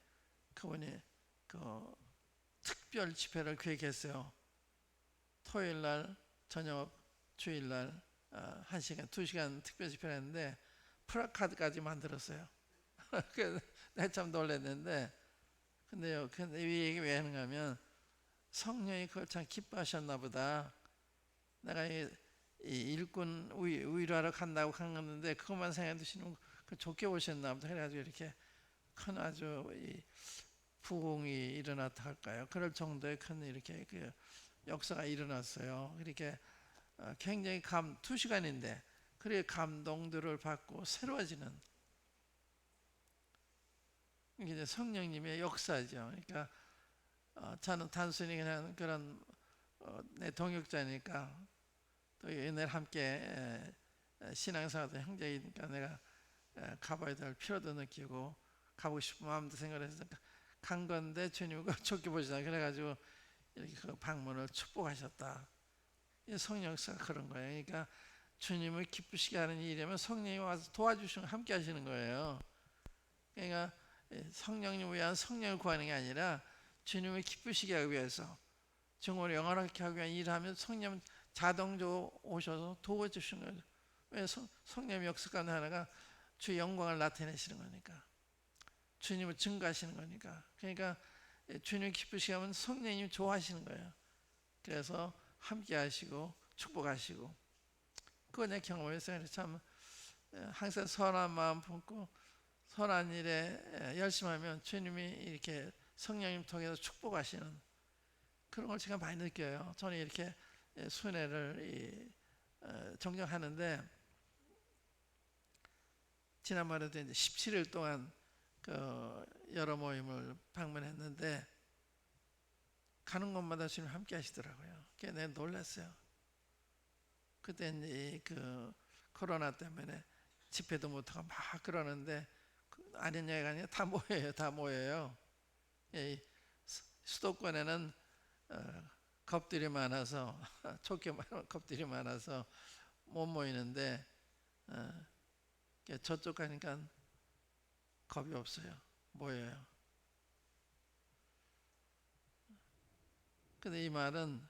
그분이 그 특별 집회를 계획했어요. 토요일 날 저녁, 주일 날 1시간, 2시간 특별 집회를 했는데 플래카드까지 만들었어요. 그래서 내가 참 놀랐는데 근데 이 얘기 왜 하는가 하면 성령이 그걸 참 기뻐하셨나 보다. 내가 이 일꾼 위로하러 간다고 갔는데 그것만 생각해 두시는 좋게 보셨나 보다. 그래가지고 이렇게 큰 아주 부흥이 일어났다 할까요? 그럴 정도의 큰 이렇게 그 역사가 일어났어요. 이렇게 굉장히 2시간인데 그렇게 감동들을 받고 새로워지는 이게 성령님의 역사죠. 그러니까 저는 단순히 그냥 그런 내 동역자니까 또 옛날 함께 신앙생활도 형제이니까 내가 가봐야 될 필요도 느끼고 가고 싶은 마음도 생각해서 간 건데 주님이 좋게 보시다 그래가지고 이렇게 그 방문을 축복하셨다. 성령 역사가 그런 거예요. 그러니까 주님을 기쁘시게 하는 일이면 성령이 와서 도와주시고 함께 하시는 거예요. 그러니까 성령님을 위한 성령을 구하는 게 아니라 주님을 기쁘시게 하기 위해서 정말 영원하게 하기 위한 일을 하면 성령은 자동적으로 오셔서 도와주시는 거예요. 왜 성령의 역사 가운데 하나가 주의 영광을 나타내시는 거니까 주님을 증거하시는 거니까. 그러니까 주님 기쁘시게 하면 성령님이 좋아하시는 거예요. 그래서 함께 하시고 축복하시고, 그거 내 경험에서 참 항상 선한 마음 품고 선한 일에 열심하면 주님이 이렇게 성령님 통해서 축복하시는 그런 걸 제가 많이 느껴요. 저는 이렇게 순회를 정정하는데, 지난번에도 이제 17일 동안 그 여러 모임을 방문했는데 가는 곳마다 주님 함께 하시더라고요. 그게 내가 놀랐어요. 그때 이제 그 코로나 때문에 집회도 못하고 막 그러는데, 아닌 얘기가 아니라 다 모여요. 다 모여요. 수도권에는 겁들이 많아서 좁게 말하면 겁들이 많아서 못 모이는데, 저쪽 가니까 겁이 없어요. 모여요. 근데 이 말은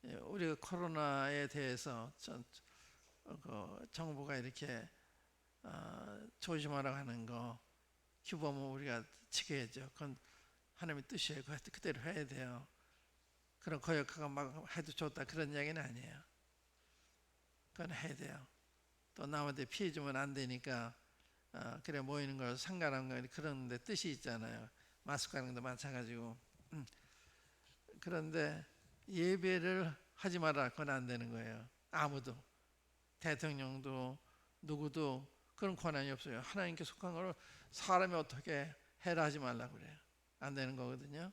우리가 코로나에 대해서 정부가 이렇게 조심하라고 하는 거, 규범은 우리가 지켜야죠. 그건 하나님의 뜻이에요. 그대로 해야 돼요. 그런 거역하고 막 해도 좋다 그런 이야기는 아니에요. 그건 해야 돼요. 또 남한테 피해 주면 안 되니까 그래 모이는 걸 상관한 거 그런 데 뜻이 있잖아요. 마스크 하는 것도 마찬가지고. 그런데 예배를 하지 마라, 그건 안 되는 거예요. 아무도, 대통령도 누구도 그런 권한이 없어요. 하나님께 속한 걸 사람이 어떻게 해라 하지 말라고 그래요. 안 되는 거거든요.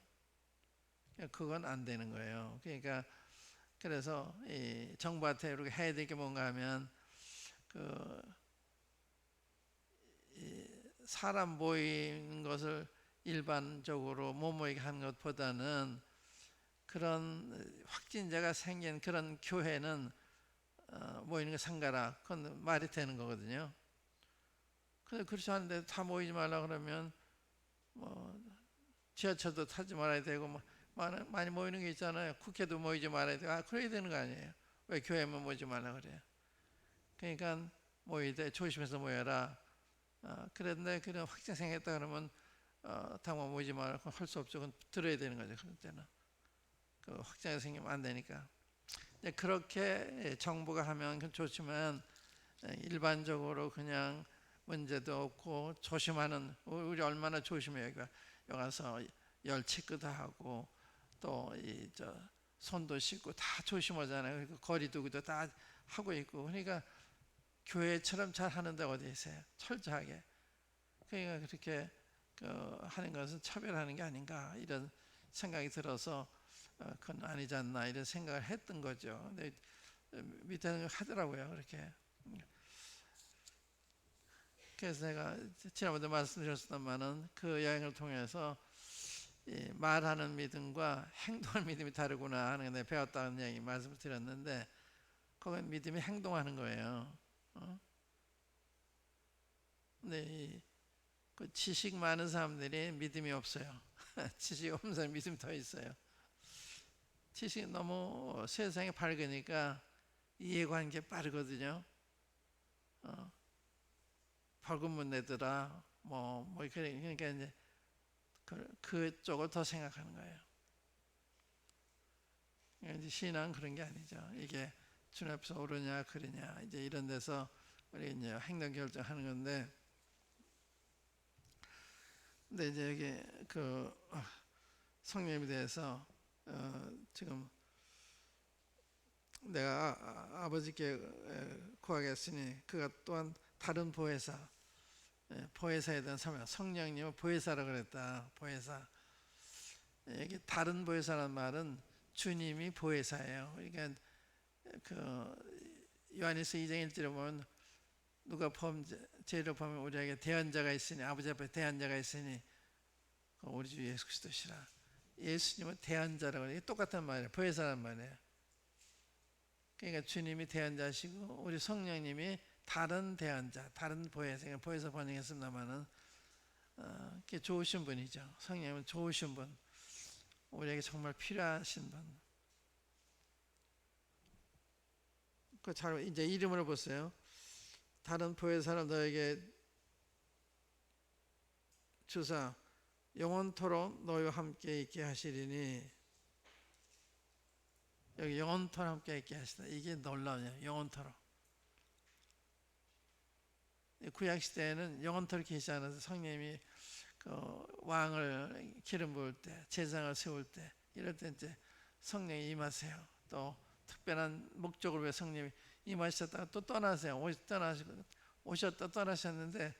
그건 안 되는 거예요. 그러니까 그래서 이 정부한테 이렇게 해야 될 게 뭔가 하면 사람 모이는 것을 일반적으로 못 모이게 하는 것보다는 그런 확진자가 생긴 그런 교회는 모이는 거 상가라, 그건 말이 되는 거거든요. 근데 그렇지 않은데 다 모이지 말라 그러면 뭐 지하철도 타지 말아야 되고 뭐 많이 모이는 게 있잖아요. 국회도 모이지 말아야 되고 그래야 되는 거 아니에요. 왜 교회만 모이지 말라 그래요? 그러니까 모이되 조심해서 모여라. 그런데 그런 확진 생겼다 그러면 당만 모이지 말고 할 수 없죠. 그건 들어야 되는 거죠. 그럴 때는 그 확진이 생기면 안 되니까. 그렇게 정부가 하면 좋지만 일반적으로 그냥 문제도 없고 조심하는, 우리 얼마나 조심해요. 여기 와서 열 체크도 하고 또 손도 씻고 다 조심하잖아요. 거리 두기도 다 하고 있고. 그러니까 교회처럼 잘 하는데 어디 있어요? 철저하게. 그러니까 그렇게 하는 것은 차별하는 게 아닌가 이런 생각이 들어서 그건 아니지 않나 이런 생각을 했던 거죠. 근데 밑에는 하더라고요. 그렇게. 그래서 제가 지난번에 말씀드렸었지만은 그 여행을 통해서 말하는 믿음과 행동하는 믿음이 다르구나 하는 걸 배웠다는 얘기 말씀을 드렸는데, 그건 믿음이 행동하는 거예요. 근데 그 지식 많은 사람들이 믿음이 없어요. 지식 없는 사람이 믿음이 더 있어요. 지식이 너무 세상이 밝으니까 이해관계 빠르거든요. 벌금문 내더라 그러니까 이제 그쪽을 더 생각하는 거예요. 이제 신앙은 그런 게 아니죠. 이게 주님 앞에서 옳으냐 그러냐 이제 이런 데서 우리 이제 행동 결정하는 건데, 근데 이제 여기 그 성령님에 대해서 지금 내가 아버지께 구하겠으니 그가 또한 다른 보혜사, 보혜사에 대한 설명, 성령님은 보혜사라고 그랬다. 보혜사. 여기 다른 보혜사라는 말은 주님이 보혜사예요. 그러니까 그 요한일서 2장 1절에 보면 누가 죄를 보면 우리에게 대언자가 있으니, 아버지 앞에 대언자가 있으니 우리 주 예수 그리스도시라. 예수님은 대언자라고 해요. 똑같은 말이에요. 보혜사란 말이에요. 그러니까 주님이 대언자시고 우리 성령님이 다른 대언자, 다른 보혜사, 보혜사 번역했습니다만은 좋으신 분이죠. 성령님은 좋으신 분, 우리에게 정말 필요하신 분. 그 잘 이제 이름을 보세요. 다른 보혜사는 너에게 주사 영원토록 너희와 함께 있게 하시리니, 여기 영원토록 함께 있게 하시다. 이게 놀라워요. 영원토록. 구약 시대에는 영원토록 계시지 않아서 성령님이 그 왕을 기름 부을 때, 제사장을 세울 때, 이럴 때 이제 성령이 임하세요. 또 특별한 목적으로 왜 성령이 임하셨다가 또 떠나세요. 오셨다 떠나셨는데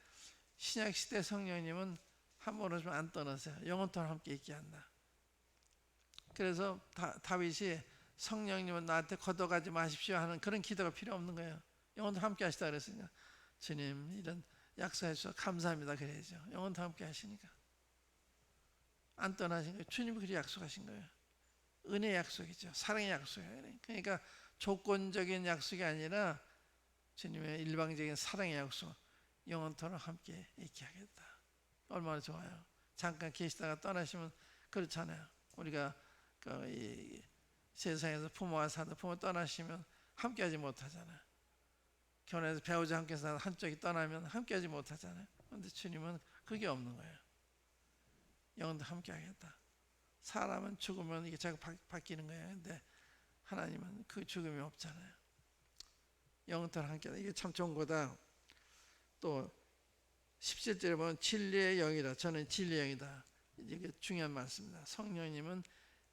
신약 시대 성령님은 한 번 오시면 안 떠나세요. 영원토록 함께 있게 한다. 그래서 다윗이 성령님은 나한테 걷어가지 마십시오 하는 그런 기도가 필요 없는 거예요. 영원토록 함께 하시다 그랬으니까 주님 이런 약속해 주셔서 감사합니다 그래야죠. 영원토록 함께 하시니까 안 떠나신 거예요. 주님이 그렇게 약속하신 거예요. 은혜의 약속이죠. 사랑의 약속이에요. 그러니까 조건적인 약속이 아니라 주님의 일방적인 사랑의 약속, 영원토록 함께 있게 하겠다. 얼마나 좋아요. 잠깐 계시다가 떠나시면 그렇잖아요. 우리가 이 세상에서 부모와 사는 부모 떠나시면 함께하지 못하잖아요. 결혼해서 배우자 함께 사는 한쪽이 떠나면 함께하지 못하잖아요. 그런데 주님은 그게 없는 거예요. 영원토록 함께하겠다. 사람은 죽으면 이게 자꾸 바뀌는 거예요. 근데 하나님은 그 죽음이 없잖아요. 영원토록 함께하다. 이게 참 좋은 거다. 또 17절에 보면 진리의 영이다. 저는 진리의 영이다. 이게 중요한 말씀입니다. 성령님은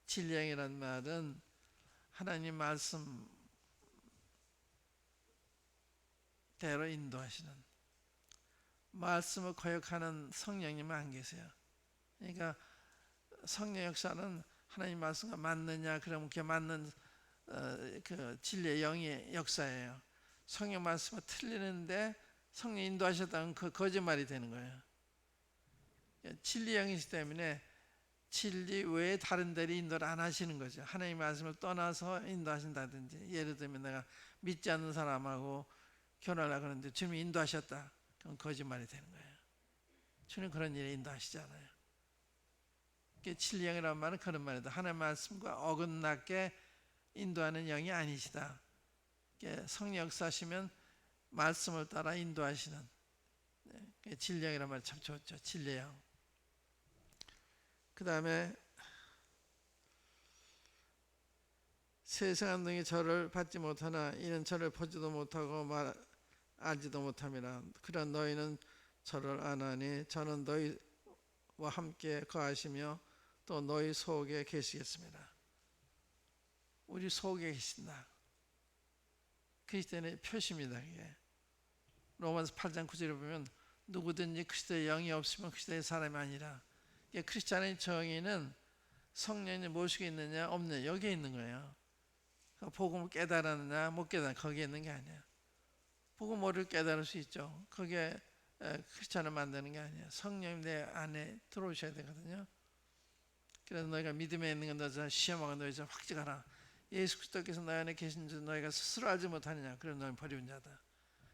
진리의 영이라는 말은 하나님 말씀대로 인도하시는, 말씀을 거역하는 성령님은 안 계세요. 그러니까 성령 역사는 하나님 말씀과 맞느냐 그러면 그게 맞는 그 진리의 영의 역사예요. 성령 말씀을 틀리는데 성령 인도하셨다면 그 거짓말이 되는 거예요. 진리의 영이기 때문에 진리 외에 다른 데를 인도를 안 하시는 거죠. 하나님 말씀을 떠나서 인도하신다든지, 예를 들면 내가 믿지 않는 사람하고 결혼하려고 하는데 주님이 인도하셨다. 그럼 거짓말이 되는 거예요. 주님 그런 일에 인도하시지 않아요. 진리의 영이라는 말은 그런 말이다. 하나님의 말씀과 어긋나게 인도하는 영이 아니시다. 성령 역사하시면 말씀을 따라 인도하시는, 진리의 영이라는 말이 참 좋죠. 진리의 영. 그 다음에 세상한 등이 저를 받지 못하나 이는 저를 보지도 못하고 알지도 못함이라. 그러나 너희는 저를 아나니 저는 너희와 함께 거하시며 또 너희 속에 계시겠습니다. 우리 속에 계신다. 그리스도인의 표시입니다. 이게 로마서 8장 9절에 보면 누구든지 그리스도의 영이 없으면 그리스도의 사람이 아니라, 크리스찬의 정의는 성령이 무엇이 있느냐 없느냐 여기에 있는 거예요. 복음을 깨달았느냐 못 깨달았느냐 거기에 있는 게 아니에요. 복음을 깨달을 수 있죠. 그게 크리스찬을 만드는 게 아니에요. 성령님 내 안에 들어오셔야 되거든요. 그래서 너희가 믿음에 있는 건 너희가 시험하고 너희가 확증하라. 예수 그리스도께서 너희 안에 계신 줄 너희가 스스로 알지 못하느냐. 그럼 너희는 버리운 자다.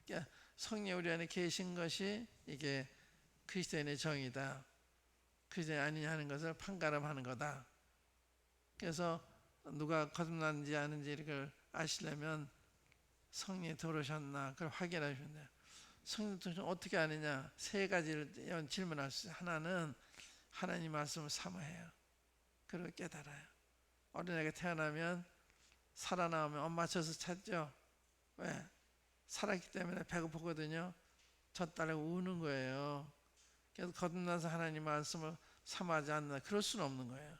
그러니까 성령 우리 안에 계신 것이 이게 그리스도인의 정의다. 그리스도인이 아니냐 하는 것을 판가름하는 거다. 그래서 누가 거듭났는지 아닌지 이걸 아시려면 성령이 들어오셨나 그걸 확인하시면 돼요. 성령 들어오시면 어떻게 아느냐. 세 가지를 질문할 수 있어요. 하나는 하나님 말씀을 사모해요. 그리고 깨달아요. 어린아이가 태어나면 살아나오면 엄마 젖을 찾죠. 왜? 살았기 때문에 배고프거든요. 젖달라고 우는 거예요. 그래서 거듭나서 하나님 말씀을 사모하지 않는다. 그럴 수는 없는 거예요.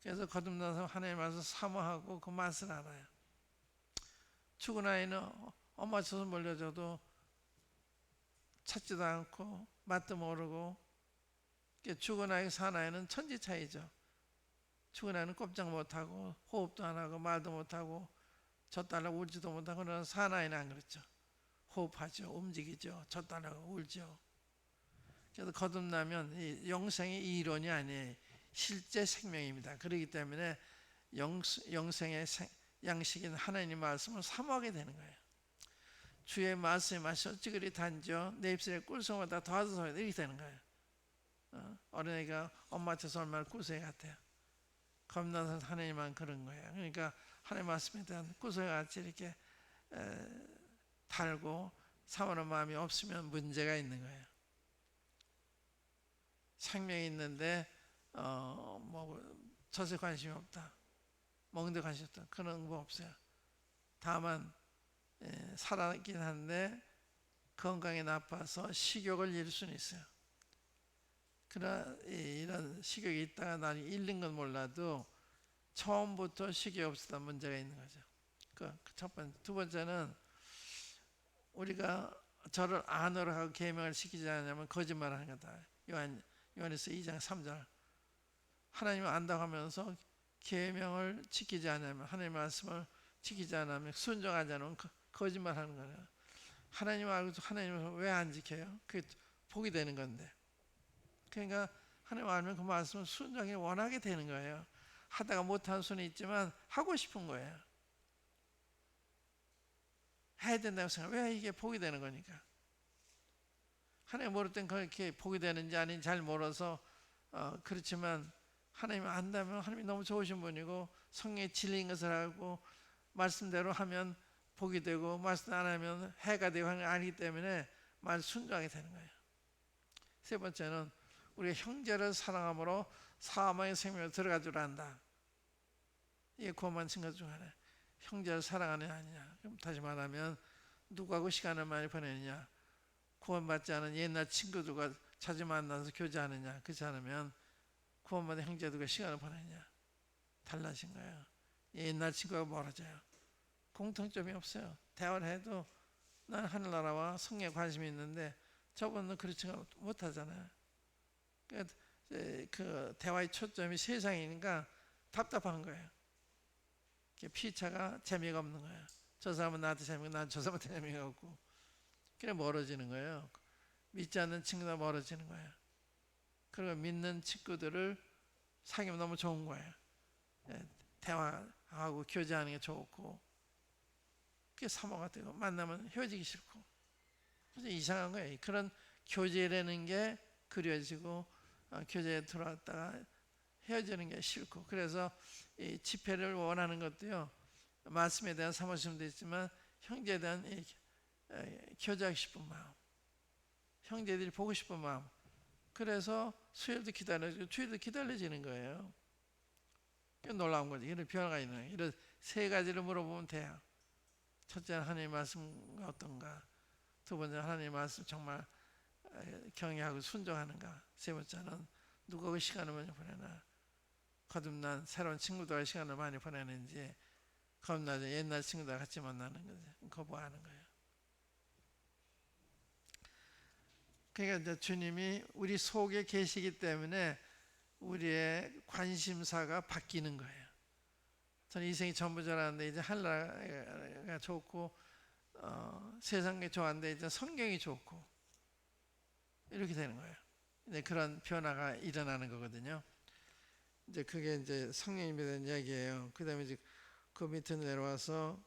그래서 거듭나서 하나님 말씀을 사모하고 그 맛을 알아요. 죽은 아이는 엄마 젖을 물려줘도 찾지도 않고 맛도 모르고, 죽은 아이 산 아이는 천지 차이죠. 죽은 아이는 꼼짝 못하고 호흡도 안 하고 말도 못하고 젖달라고 울지도 못하고, 그러나 산 아이는 안 그렇죠. 호흡하죠. 움직이죠. 젖달라고 울죠. 그래서 거듭나면 이 영생의 이론이 아니에요. 실제 생명입니다. 그렇기 때문에 영생의 양식인 하나님 말씀을 사모하게 되는 거예요. 주의 말씀이 맛이 어찌 그리 단죠. 내 입술에 꿀송보다 더하던 소리가 이렇게 되는 거예요. 어린애가 엄마 젖을 얼마나 꿀송이 같아요. 겁나서 하나님만 그런 거예요. 그러니까 하나님 말씀에 대한 꿀송이 같이 이렇게 달고 사모하는 마음이 없으면 문제가 있는 거예요. 생명이 있는데 젖에 관심이 없다. 멍들하셨다. 그런 거 없어요. 다만 살아있긴 한데 건강이 나빠서 식욕을 잃을 수는 있어요. 그러나 이런 식욕이 있다가 나중에 잃는 건 몰라도 처음부터 식욕이 없었다 문제가 있는 거죠. 그 첫 번째. 두 번째는 우리가 저를 안으로 하고 계명을 시키지 않으면 거짓말하는 거다. 요한일서 2장 3절. 하나님을 안다고 하면서 계명을 지키지 않으면, 하나님의 말씀을 지키지 않으면, 순종하지 않으면 거짓말하는 거예요. 하나님을 알고도 하나님을 왜 안 지켜요? 그게 복이 되는 건데. 그러니까 하나님 알면 그 말씀을 순종하기 원하게 되는 거예요. 하다가 못하는 수는 있지만 하고 싶은 거예요. 해야 된다고 생각해. 왜 이게 복이 되는 거니까. 하나님 모를 땐 그렇게 복이 되는지 아닌지 잘 몰라서 그렇지만 하나님을 안다면 하나님이 너무 좋으신 분이고 성령의 진리인 것을 알고 말씀대로 하면 복이 되고 말씀 안 하면 해가 되고 하는 게 아니기 때문에 말 순종하게 되는 거예요. 세 번째는 우리가 형제를 사랑함으로 사망의 생명을 들어가주려 한다. 이게 구원받은 증거 중 하나예요. 형제를 사랑하느냐 아니냐. 그럼 다시 말하면 누구하고 시간을 많이 보내느냐. 구원받지 않은 옛날 친구들과 자주 만나서 교제하느냐. 그렇지 않으면 구원받은 형제들과 시간을 보내느냐. 달라진 거예요. 옛날 친구가 멀어져요. 공통점이 없어요. 대화를 해도 난 하늘나라와 성령에 관심이 있는데 저분은 그렇지 못하잖아요. 그 대화의 초점이 세상이니까 답답한 거예요. 피차가 재미가 없는 거예요. 저 사람은 나한테 재미가 있고 난 저 사람한테 재미가 없고 그래 멀어지는 거예요. 믿지 않는 친구가 멀어지는 거예요. 그리고 믿는 친구들을 사귀면 너무 좋은 거예요. 대화하고 교제하는 게 좋고 그게 사모가 되고 만나면 헤어지기 싫고 이상한 거예요. 그런 교제라는 게 그려지고 교제에 들어왔다가 헤어지는 게 싫고 그래서 이 집회를 원하는 것도요. 말씀에 대한 사모심도 있지만 형제에 대한 교제하고 싶은 마음 형제들이 보고 싶은 마음 그래서 수요일도 기다려지고 주일도 기다려지는 거예요. 놀라운 거죠. 이런 변화가 있는 거예요. 이런 세 가지를 물어보면 돼요. 첫째는 하나님의 말씀가 어떤가 두 번째는 하나님의 말씀 정말 경외하고 순종하는가 세 번째는 누구하고 시간을 많이 보내나 거듭난 새로운 친구들과 시간을 많이 보내는지 겁나죠. 옛날 친구들 같이 만나는 거죠. 거부하는 거예요. 그러니까 이제 주님이 우리 속에 계시기 때문에 우리의 관심사가 바뀌는 거예요. 저는 인생이 전부 줄 알았는데 이제 하늘나라가 좋고 세상이 좋았는데 이제 성경이 좋고 이렇게 되는 거예요. 이제 그런 변화가 일어나는 거거든요. 이제 그게 이제 성령님에 대한 이야기예요. 그 다음에 이제 그 밑에 내려와서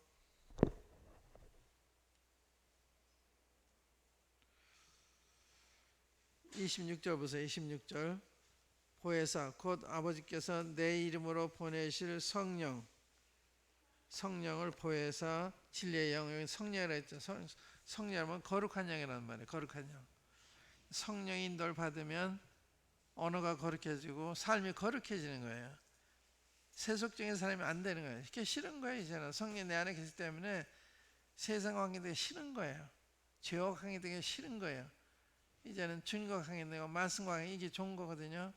26절 보세요. 26절 보혜사 곧 아버지께서 내 이름으로 보내실 성령을 보혜사 진리의 영 성령이라 했죠. 성령은 거룩한 영이라는 말이에요. 거룩한 영 성령의 인도를 받으면 언어가 거룩해지고 삶이 거룩해지는 거예요. 세속적인 사람이 안 되는 거예요. 그게 싫은 거예요. 이제는 성령 내 안에 계시기 때문에 세상 관계 되게 싫은 거예요. 죄와 관계 되게 싫은 거예요. 이제는 주님과 관계되고 말씀과 관계 이게 좋은 거거든요.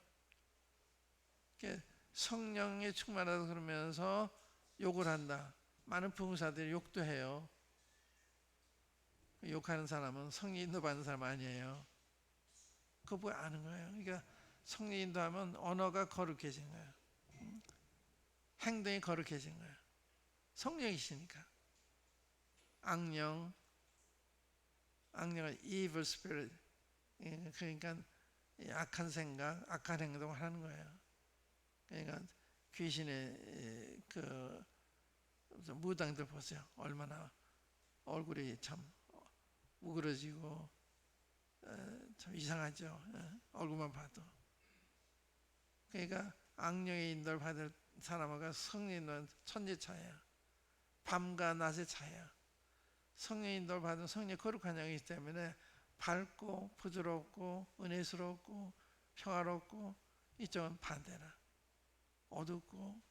성령에 충만하다 그러면서 욕을 한다. 많은 부흥사들이 욕도 해요. 욕하는 사람은 성령 인도받는 사람 아니에요. 그거 아는 거예요. 그러니까 성령 인도하면 언어가 거룩해진 거예요. 행동이 거룩해진 거예요. 성령이시니까. 악령은 evil spirit. 그러니까 악한 생각, 악한 행동을 하는 거예요. 그러니까 귀신의 그 무당들 보세요. 얼마나 얼굴이 참 우그러지고 참 이상하죠. 얼굴만 봐도. 그러니까 악령의 인도를 받을 사람과 성령의 천지차이야. 밤과 낮의 차이야. 성령의 인도를 받은 성령의 거룩한 영이기 때문에 밝고 부드럽고 은혜스럽고 평화롭고 이쪽은 반대라. 어둡고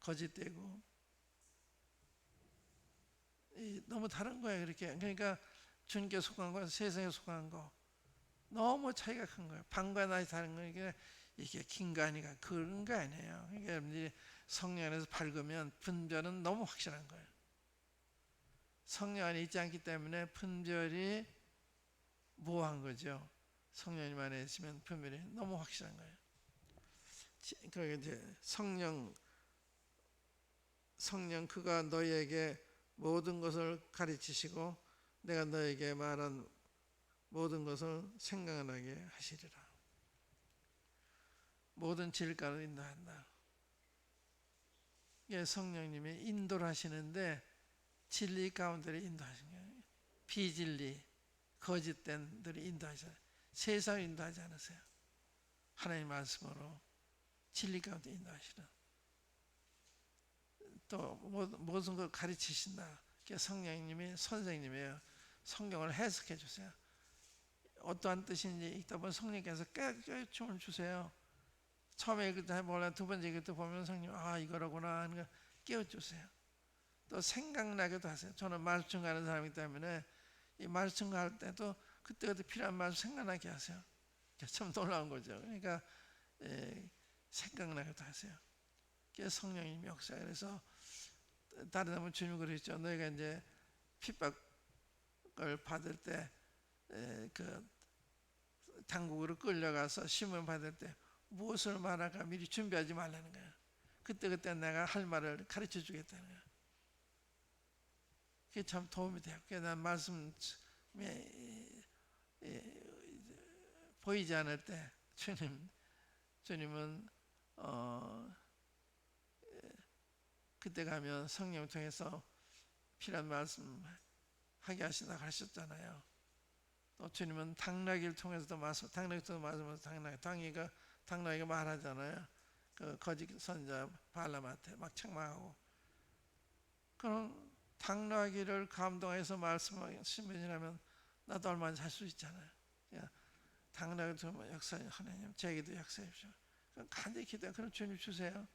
거짓되고 너무 다른 거예요. 그러니까 주님께 속한 거, 세상에 속한 거 너무 차이가 큰 거예요. 밤과 낮이 다른 거니까 이게 긴가아니가 그런 거 아니에요. 그러니까 여러분들이 성령 안에서 밝으면 분별은 너무 확실한 거예요. 성령 안에 있지 않기 때문에 분별이 모호한 거죠. 성령님 안에 있으면 분별이 너무 확실한 거예요. 그러니까 이제 성령 그가 너희에게 모든 것을 가르치시고 내가 너에게 말한 모든 것을 생각나게 하시리라. 모든 진리가로 인도한다. 이게 성령님이 인도를 하시는데 진리 가운데를 인도하시는 거예요. 비진리, 거짓된 들이 인도하시잖아요. 세상을 인도하지 않으세요. 하나님 말씀으로 진리 가운데 인도하시는. 또 모든 걸 가르치신다. 성령님이 선생님이에요. 성경을 해석해 주세요. 어떠한 뜻인지 읽다 보면 성령께서 깨우침을 주세요. 처음에 읽을 때 몰라, 두 번째 읽을 때 보면 성령 이거라구나 하는 걸 깨워주세요. 또 생각나기도 하세요. 저는 말씀 가는 사람이기 때문에 이 말씀 갈 때도 그때그때 필요한 말씀 생각나게 하세요. 참 놀라운 거죠. 그러니까 생각나기도 하세요. 그게 성령님의 역사. 그래서 다른 사람은 주님 그러셨죠. 너희가 이제 핍박을 받을 때 그 당국으로 끌려가서 심을 받을 때 무엇을 말할까 미리 준비하지 말라는 거야. 그때 내가 할 말을 가르쳐 주겠다는 거야. 그게 참 도움이 돼요. 그래서 난 말씀에 보이지 않을 때 주님은 그때 가면 성령 통해서 필요한 말씀 하게 하신다고 하셨잖아요. 또 주님은 당나귀를 통해서도 당나귀가 말하잖아요. 그 거짓 선자 발람한테 막 책망하고. 그럼 당나귀를 감동해서 말씀하시면 나도 얼마나 잘 수 있잖아요. 당나귀를 통해 역사해 하나님 제게도 역사해 주십시오. 간절히 기도해. 그럼 주님 주세요.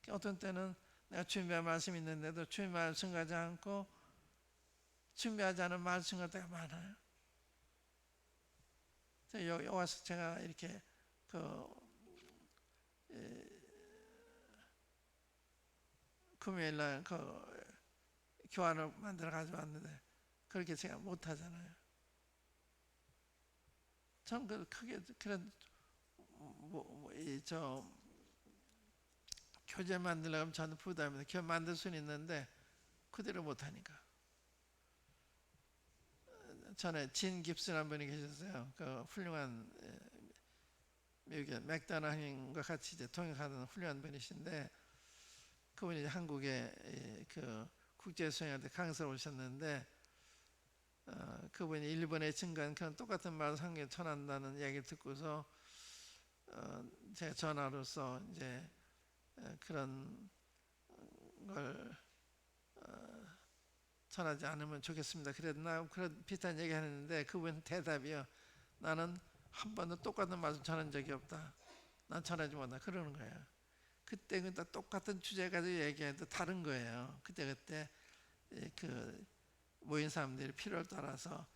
어떤 때는 내가 준비한 말씀이 있는데도 주님 말씀 가지 않고 준비하지 않은 말씀 갈 때가 많아요. 여기 와서 제가 이렇게 금요일날 교환을 만들어 가져왔는데 그렇게 제가 못하잖아요. 전 크게 그런 교재 만들려고 하면 저는 부담입니다. 교재 만들 수는 있는데 그대로 못하니까. 전에 진 깁스라는 분이 계셨어요. 그 훌륭한 미국의 맥다나형과 같이 이제 통역하는 훌륭한 분이신데 그분이 한국에 그 국제수행한테 강사로 오셨는데 그분이 일본에 증거한 그런 똑같은 말을 한국에 전한다는 이야기를 듣고서 제가 전화로서 이제 그런 걸 전하지 않으면 좋겠습니다. 그래도 나 그런 비슷한 얘기 하는데 그분 대답이요. 나는 한 번도 똑같은 말씀 전한 적이 없다. 난 전하지 못한다. 그러는 거예요. 그때 똑같은 주제 가지고 얘기해도 다른 거예요. 그때 그 모인 사람들이 필요에 따라서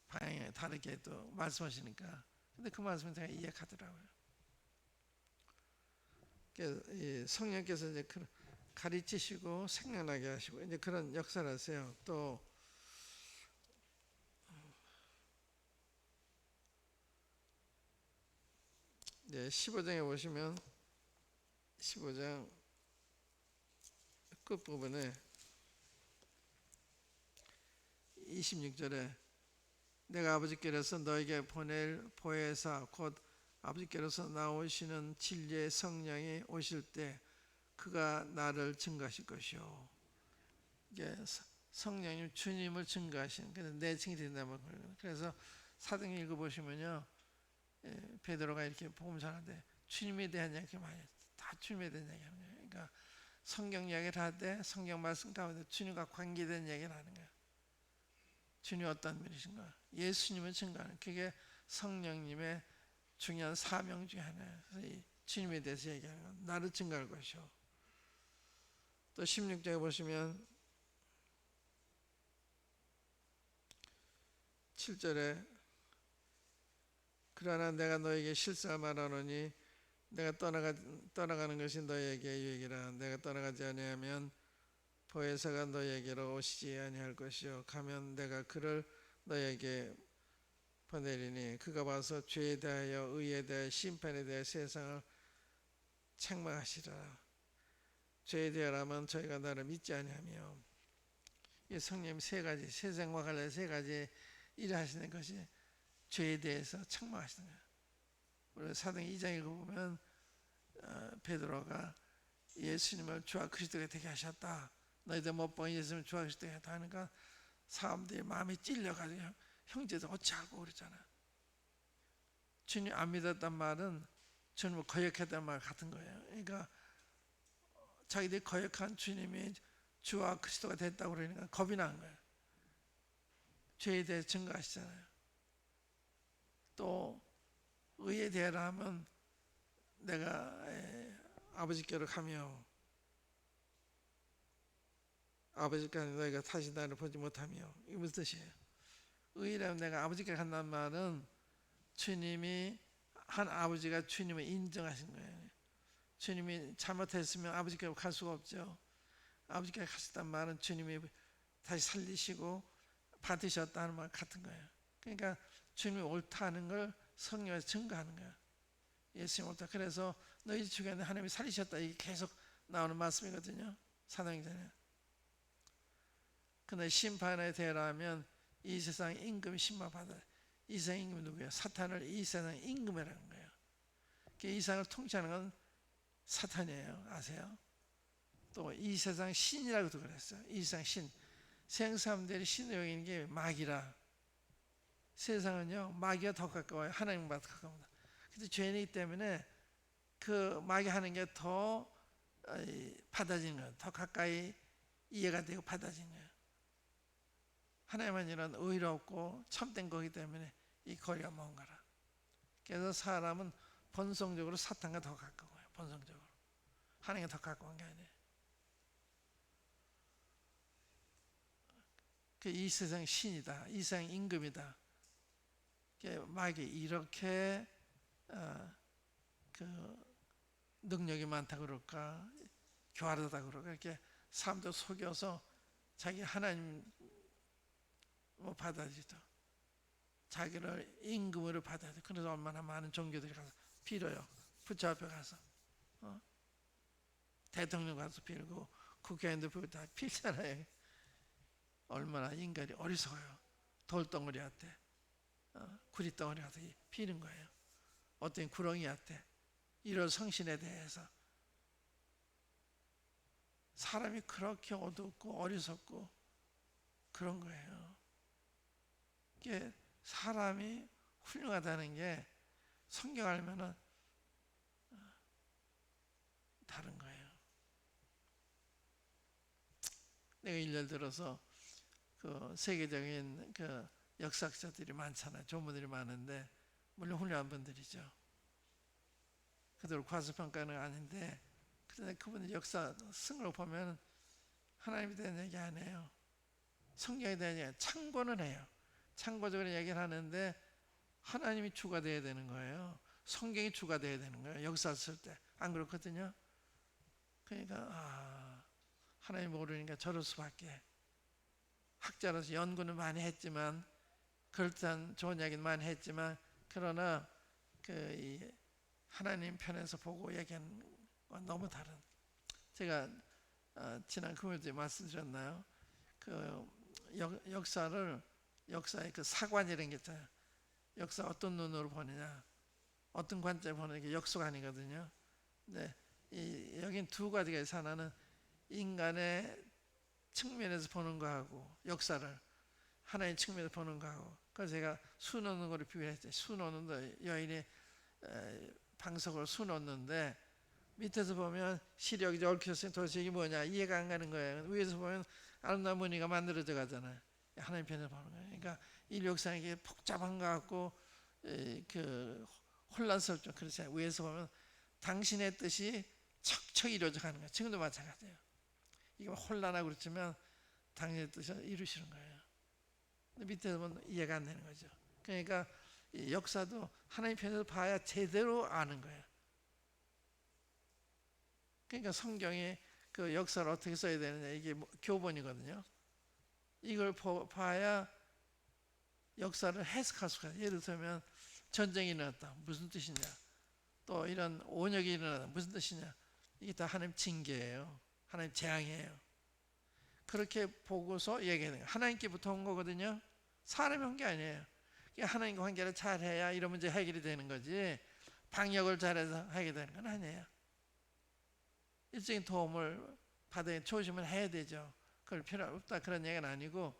방향이 다르게 또 말씀하시니까. 근데 그 말씀을 제가 이해하더라고요. 성령께서 이제 가르치시고 생각나게 하시고 이제 그런 역사를 하세요. 또 이제 15장에 보시면 15장 끝부분에 26절에 내가 아버지께로서 너에게 보낼 보혜사 곧 아버지께로서 나오시는 진리의 성령이 오실 때 그가 나를 증거하실 것이요. 이게 성령님 주님을 증거하시는 그래서 내칭이 된다면 그래서 사도행 읽어보시면요 베드로가 이렇게 복음 전하는데 주님에 대한 이야기 많이 해요. 다 주님에 대한 이야기 하는 거예요. 그러니까 성경 이야기를 하되 성경 말씀 가운데 주님과 관계된 이야기를 하는 거예요. 주님 어떤 분이신가? 예수님을 증거하는 그게 성령님의 중요한 사명 중에 하나예요. 그래서 이 주님에 대해서 얘기하는 건 나를 증거할 것이요. 또 16절에 보시면 7절에 그러나 내가 너에게 실상을 말하노니 내가 떠나가는 것이 너에게 유익이라. 내가 떠나가지 아니하면 보혜사가 너에게로 오시지 아니할 것이요 가면 내가 그를 너에게 보내리니 그가 와서 죄에 대하여 의에 대하여 심판에 대하여 세상을 책망하시리라. 죄에 대하여라면 저희가 나를 믿지 아니하며, 이 성령님 세 가지, 세상과 관련 세 가지 일을 하시는 것이 죄에 대해서 책망하시는 거예요. 우리 사도행 2장 읽어보면 베드로가 예수님을 주와 그리스도가 되게 하셨다, 너희들 못 본 예수님을 주와 그리스도가 되게 하니까 사람들이 마음이 찔려가지고 형제들 어찌하고 그랬잖아요. 주님 안 믿었단 말은 주님을 거역했단 말 같은 거예요. 그러니까 자기들이 거역한 주님이 주와 그리스도가 됐다고 그러니까 겁이 난 거예요. 죄에 대해 증거하시잖아요. 또 의에 대하여 하면 내가 아버지께로 가며 아버지께 너희가 다시 나를 보지 못하며, 이게 무슨 뜻이에요? 의라면 내가 아버지께 간다는 말은 주님이 한 아버지가 주님을 인정하신 거예요. 주님이 잘못했으면 아버지께 갈 수가 없죠. 아버지께 가셨단 말은 주님이 다시 살리시고 받으셨다는 말 같은 거예요. 그러니까 주님이 옳다는 걸 성령에서 증거하는 거예요. 예수님 옳다. 그래서 너희 중에 하나님이 살리셨다, 이게 계속 나오는 말씀이거든요, 사도행전에. 근데 심판에 대하면 이 세상 임금이 심판받아요. 이 세상 임금이 누구예요? 사탄을 이 세상 임금이라는 거예요. 이 세상을 통치하는 건 사탄이에요. 아세요? 또 이 세상 신이라고도 그랬어요. 이 세상 신. 세상 사람들이 신을 여기는 게 마귀라. 세상은요, 마귀가 더 가까워요. 하나님보다 더 가까워요. 근데 죄인이기 때문에 그 마귀 하는 게 더 받아지는 거예요. 더 가까이 이해가 되고 받아지는 거예요. 하나님은 이런 의롭고 참된 거기 때문에 이 거리가 먼 거라. 그래서 사람은 본성적으로 사탄과 더 가까워요. 본성적으로. 하나님과 더 가까운 게 아니에요. 이 세상 신이다, 이 세상 임금이다. 마귀 이렇게 그 능력이 많다 그럴까, 교활하다 그럴까, 이렇게 사람들 속여서 자기 하나님 받아들이죠. 자기를 임금으로 받아들여. 그래서 얼마나 많은 종교들이 가서 빌어요. 부처 앞에 가서 대통령 가서 빌고 국회의원도 빌고 다 빌잖아요. 얼마나 인간이 어리석어요. 돌덩어리한테 구리덩어리한테 비는 거예요. 어떤 구렁이한테 이런 성신에 대해서. 사람이 그렇게 어둡고 어리석고 그런 거예요. 이게 사람이 훌륭하다는 게 성경 알면은 다른 거예요. 내가 예를 들어서 그 세계적인 그 역사학자들이 많잖아요. 좋은 분들이 많은데 물론 훌륭한 분들이죠. 그들 과소평가는 아닌데, 그런데 그분의 역사 쓴 걸 보면 하나님에 대한 얘기 안 해요. 성경에 대한 얘기 참고는 해요. 참고적으로 얘기를 하는데 하나님이 주가 돼야 되는 거예요. 성경이 주가 돼야 되는 거예요. 역사 쓸 때. 안 그렇거든요. 그러니까 하나님 모르니까 저럴 수밖에. 학자로서 연구는 많이 했지만, 그럴듯한 좋은 이야기는 많이 했지만, 그러나 이 하나님 편에서 보고 얘기하는 건 너무 다른. 제가 지난 금요일에 말씀드렸나요? 그 역사의 그 사관이라는 게 있잖아요. 역사 어떤 눈으로 보느냐, 어떤 관점으로 보느냐, 이게 역수관이거든요. 근데 여긴 두 가지가 있어요. 하나는 인간의 측면에서 보는 거하고, 역사를 하나의 측면에서 보는 거하고. 그래서 제가 수 놓는 거를 비교했죠. 수 놓는데 여인이 방석으로 수 놓는데 밑에서 보면 시력이 얽혀서 도대체 이게 뭐냐 이해가 안 가는 거예요. 위에서 보면 아름다운 무늬가 만들어져 가잖아요. 하나님 편에서 보는 거예요. 그러니까 이 역사는 이게 복잡한 것 같고 그 혼란스럽죠. 그렇죠. 위에서 보면 당신의 뜻이 척척 이루어져 가는 거예요. 지금도 마찬가지예요. 이게 혼란하고 그렇지만 당신의 뜻을 이루시는 거예요. 근데 밑에서 보면 이해가 안 되는 거죠. 그러니까 이 역사도 하나님 편에서 봐야 제대로 아는 거예요. 그러니까 성경에 그 역사를 어떻게 써야 되느냐, 이게 교본이거든요. 이걸 봐야 역사를 해석할 수가 있어요. 예를 들면 전쟁이 일어났다, 무슨 뜻이냐, 또 이런 온역이 일어났다, 무슨 뜻이냐, 이게 다 하나님 징계예요. 하나님 재앙이에요. 그렇게 보고서 얘기하는 거예요. 하나님께부터 온 거거든요. 사람이 온 게 아니에요. 하나님과 관계를 잘해야 이런 문제 해결이 되는 거지, 방역을 잘해서 해결되는 건 아니에요. 일적인 도움을 받아 조심을 해야 되죠. 그걸 필요 없다 그런 얘기는 아니고,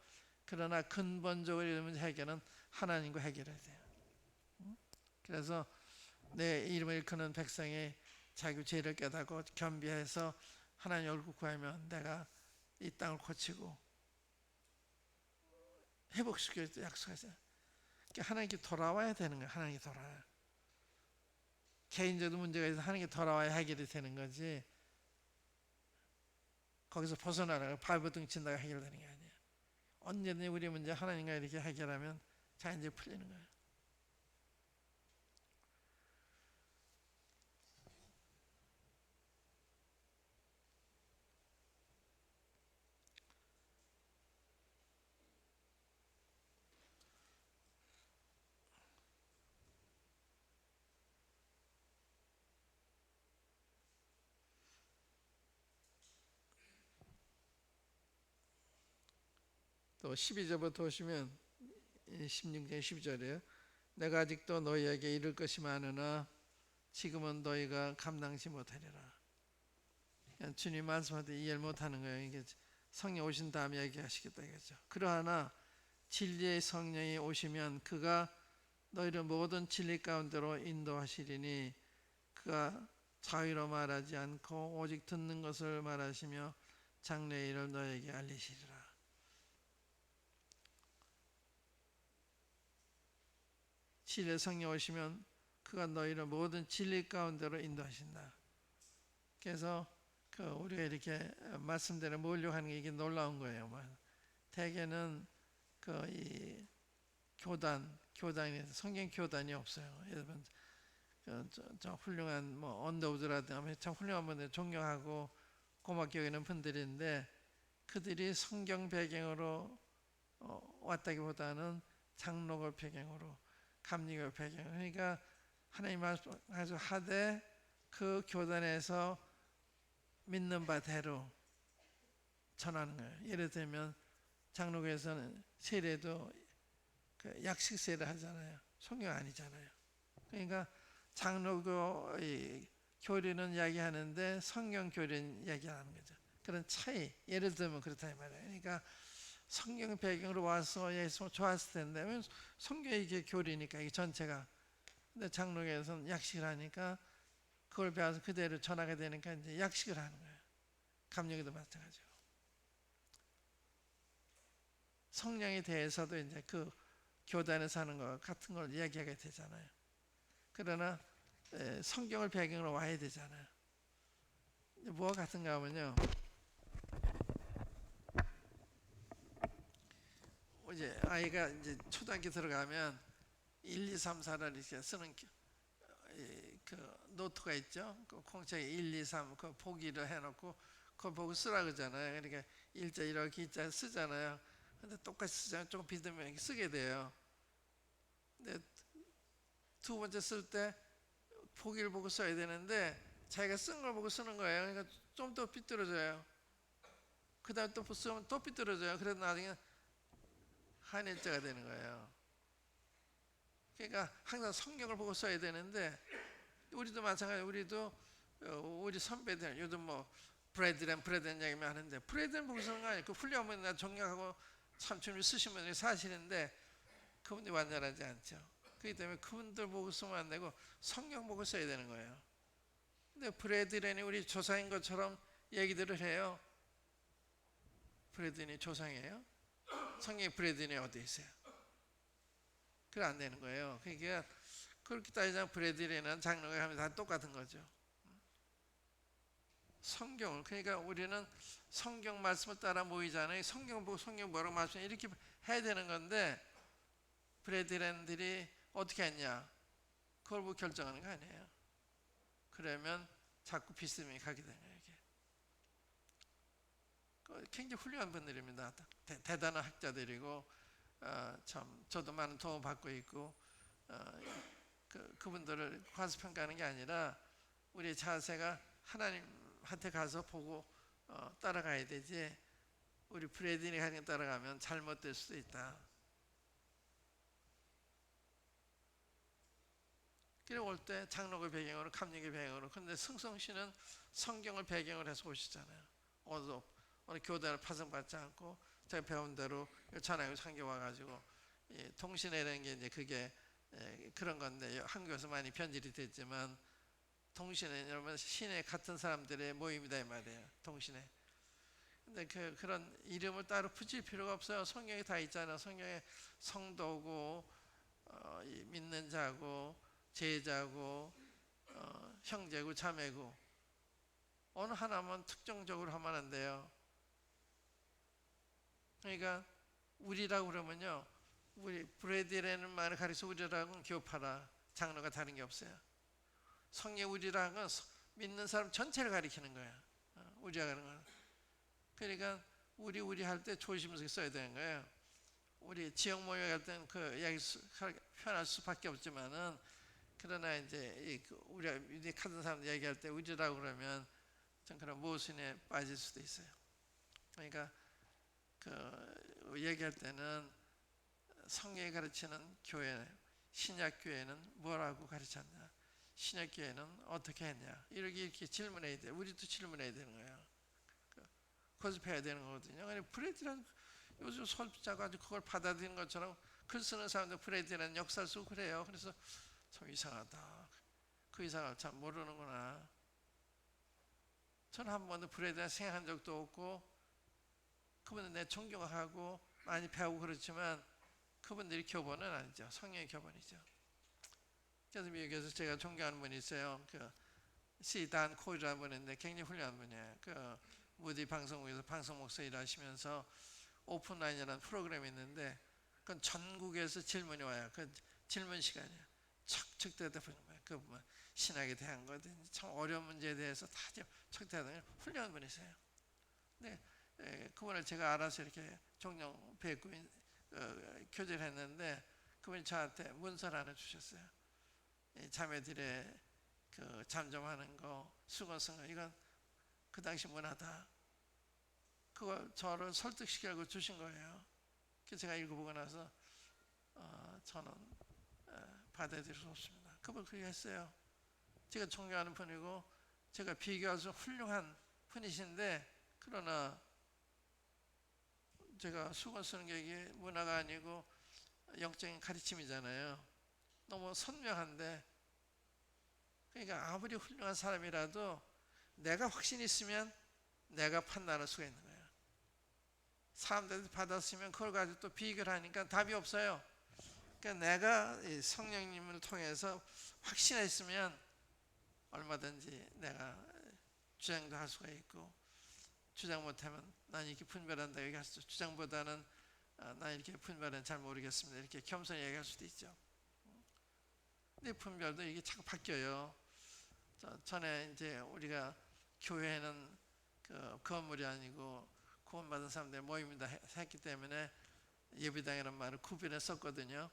그러나 근본적으로 이런 문제 해결은 하나님과 해결해야 돼요. 그래서 내 이름을 일컫는 백성이 자기 죄를 깨닫고 겸비해서 하나님 얼굴 구하면 내가 이 땅을 고치고 회복시킬 약속하세요. 그러니까 하나님께 돌아와야 되는 거예요. 하나님께 돌아와요. 개인적인 문제가 있어서 하나님께 돌아와야 해결이 되는 거지, 거기서 벗어나라고 발버둥 친다가 해결되는 게 아니에요. 언제든지 우리 문제 하나님과 이렇게 해결하면 자연적으로 풀리는 거예요. 또 12절부터 보시면 16절 12절이에요. 내가 아직도 너희에게 이를 것이 많으나 지금은 너희가 감당치 못하리라. 주님 말씀할 때 이해를 못하는 거예요. 이게 성령 오신 다음에 얘기하시겠다 이거죠. 그러나 진리의 성령이 오시면 그가 너희를 모든 진리 가운데로 인도하시리니 그가 자유로 말하지 않고 오직 듣는 것을 말하시며 장래의 일을 너희에게 알리시리라. 진리의 성령 오시면 그가 너희를 모든 진리 가운데로 인도하신다. 그래서 우리가 이렇게 말씀대로 모으려고 하는 게 이게 놀라운 거예요. 대개는 이 교단이 성경 교단이 없어요. 여러분 저 훌륭한 언더우드라든가 참 훌륭한 분들 존경하고 고맙게 여기는 분들인데, 그들이 성경 배경으로 왔다기보다는 장로교 배경으로, 감리교 배경, 그러니까 하나님 말씀 하되 그 교단에서 믿는 바대로 전하는 거예요. 예를 들면 장로교에서는 세례도 약식 세례 하잖아요. 성경 아니잖아요. 그러니까 장로교 교리는 이야기하는데 성경 교리는 이야기하는 거죠. 그런 차이, 예를 들면 그렇다 이 말이에요. 그러니까 성경 배경으로 와서 예수 좋았을 텐데 성경이 이게 교리니까 이 전체가, 근데 장로교에서는 약식을 하니까 그걸 배워서 그대로 전하게 되니까 이제 약식을 하는 거예요. 감리교도 마찬가지고. 성령에 대해서도 이제 그 교단에서 하는 것 같은 걸 이야기하게 되잖아요. 그러나 성경을 배경으로 와야 되잖아요. 뭐가 같은가 하면요, 이제 아이가 이제 초등학교 들어가면 1, 2, 3, 4를 이렇게 쓰는 그 노트가 있죠. 그 공책에 1, 2, 3 그 보기를 해놓고 그걸 보고 쓰라 그러잖아요. 그러니까 일자 이렇게 일자 쓰잖아요. 근데 똑같이 쓰잖아요. 조금 비슷하면 쓰게 돼요. 근데 두 번째 쓸 때 보기를 보고 써야 되는데 자기가 쓴 걸 보고 쓰는 거예요. 그러니까 좀 더 삐뚤어져요. 그 다음에 또 쓰면 또 삐뚤어져요. 그래서 나중에 한일자가 되는 거예요. 그러니까 항상 성경을 보고 써야 되는데, 우리도 마찬가지. 우리도 우리 선배들 요즘 브래드란 얘기만 하는데, 브래드는 보고 쓰는 거 아니에요. 그 훌륭한 분이 나 존경하고 참 주님이 쓰신 분이 사실인데 그분이 완전하지 않죠. 그렇기 때문에 그분들 보고 쓰면 안 되고 성경 보고 써야 되는 거예요. 근데 브래드란이 우리 조상인 것처럼 얘기들을 해요. 브래드란이 조상이에요? 성경에 브래드란이 어디 있어요? 그래 안 되는 거예요. 그러니까 그렇게 따지자면 브래드란이나 장로가 하면 다 똑같은 거죠. 성경을, 그러니까 우리는 성경 말씀을 따라 모이잖아요. 성경 보고 성경 뭐라고 말씀해 이렇게 해야 되는 건데 브래드랜들이 어떻게 했냐? 그걸 보고 결정하는 거 아니에요. 그러면 자꾸 비스듬히 가게 되는 거예요. 이게 굉장히 훌륭한 분들입니다. 대단한 학자들이고 참 저도 많은 도움 받고 있고 그분들을 과소평가하는 게 아니라 우리의 자세가 하나님한테 가서 보고 따라가야 되지, 우리 브래든이 하는 거 따라가면 잘못될 수도 있다. 그래 올 때 장로교 배경으로 감리교 배경으로, 근데 승성씨는 성경을 배경으로 해서 오시잖아요. 어느 교단을 파송받지 않고 제가 배운 대로 전하고 상교 와가지고 통신회라는 게 이제 그게 그런 건데 한국에서 많이 변질이 됐지만 동신회 여러분 신의 같은 사람들의 모임이다 이 말이에요. 동신회. 근데 그런 이름을 따로 붙일 필요가 없어요. 성경에 다 있잖아요. 성경에 성도고 믿는 자고 제자고 형제고 자매고, 어느 하나만 특정적으로 하면 안 돼요. 그러니까 우리라고 그러면요, 우리 브레드라는 말을 가리켜 우리라고는 교파라 장르가 다른 게 없어요. 성령 우리라는 건 믿는 사람 전체를 가리키는 거야. 우리라고 하는 건. 그러니까 우리 할 때 조심스럽게 써야 되는 거예요. 우리 지역 모임 할 때는 그 이야기 표현할 수밖에 없지만은, 그러나 이제 우리 같은 사람들 얘기할 때 우리라고 그러면 좀 그런 모순에 빠질 수도 있어요. 그러니까 얘기할 때는 성경이 가르치는 교회, 신약 교회는 뭐라고 가르쳤냐, 신약 교회는 어떻게 했냐, 이렇게 질문해야 돼. 우리도 질문해야 되는 거예요. 거듭해야 되는 거거든요. 브레드란 요즘 설자가 아주 그걸 받아들이는 것처럼 글 쓰는 사람들 브레드라는 역사를 쓰고 그래요. 그래서 참 이상하다. 그 이상을 참 모르는구나. 저는 한 번도 브레드란 생각한 적도 없고, 그분은 내 존경하고 많이 배우고 그렇지만 그분들이 교본은 아니죠. 성령의 교본이죠. 그래서 미국에서 제가 존경하는 분이 있어요. 시단 코이라는 분인데 굉장히 훌륭한 분이에요. 무디 방송국에서 방송 목사 일하시면서 오픈라인이라는 프로그램이 있는데 그건 전국에서 질문이 와요. 그 질문 시간이에요. 척척 대답하는 거예요. 뭐 신학에 대한 거든 참 어려운 문제에 대해서 다 척 대답하는 훌륭한 분이세요. 근데 그분을 제가 알아서 이렇게 종종 뵙고 교제를 했는데 그분이 저한테 문서를 하나 주셨어요. 자매들의 잠잠하는 거, 수건 쓴 거, 이건 그 당시 문화다. 그걸 저를 설득시키려고 주신 거예요. 그래서 제가 읽어보고 나서 저는 받아들일 수 없습니다. 그걸 그렇게 했어요. 제가 존경하는 분이고 제가 비교할 수 훌륭한 분이신데, 그러나 제가 수건 쓰는 게 이게 문화가 아니고 영적인 가르침이잖아요. 너무 선명한데, 그러니까 아무리 훌륭한 사람이라도 내가 확신이 있으면 내가 판단할 수가 있는 거예요. 사람들이 받았으면 그걸 가지고 또 비교를 하니까 답이 없어요. 그러니까 내가 성령님을 통해서 확신했으면 얼마든지 내가 주장도 할 수가 있고, 주장 못하면 난 이렇게 분별한다 얘기할 수도, 주장보다는 난 이렇게 분별은 잘 모르겠습니다 이렇게 겸손히 얘기할 수도 있죠. 근데 분별도 이게 자꾸 바뀌어요. 전에 이제 우리가 교회는 건물이 아니고 구원받은 사람들의 모임이다 했기 때문에 예배당이라는 말을 구별했었거든요.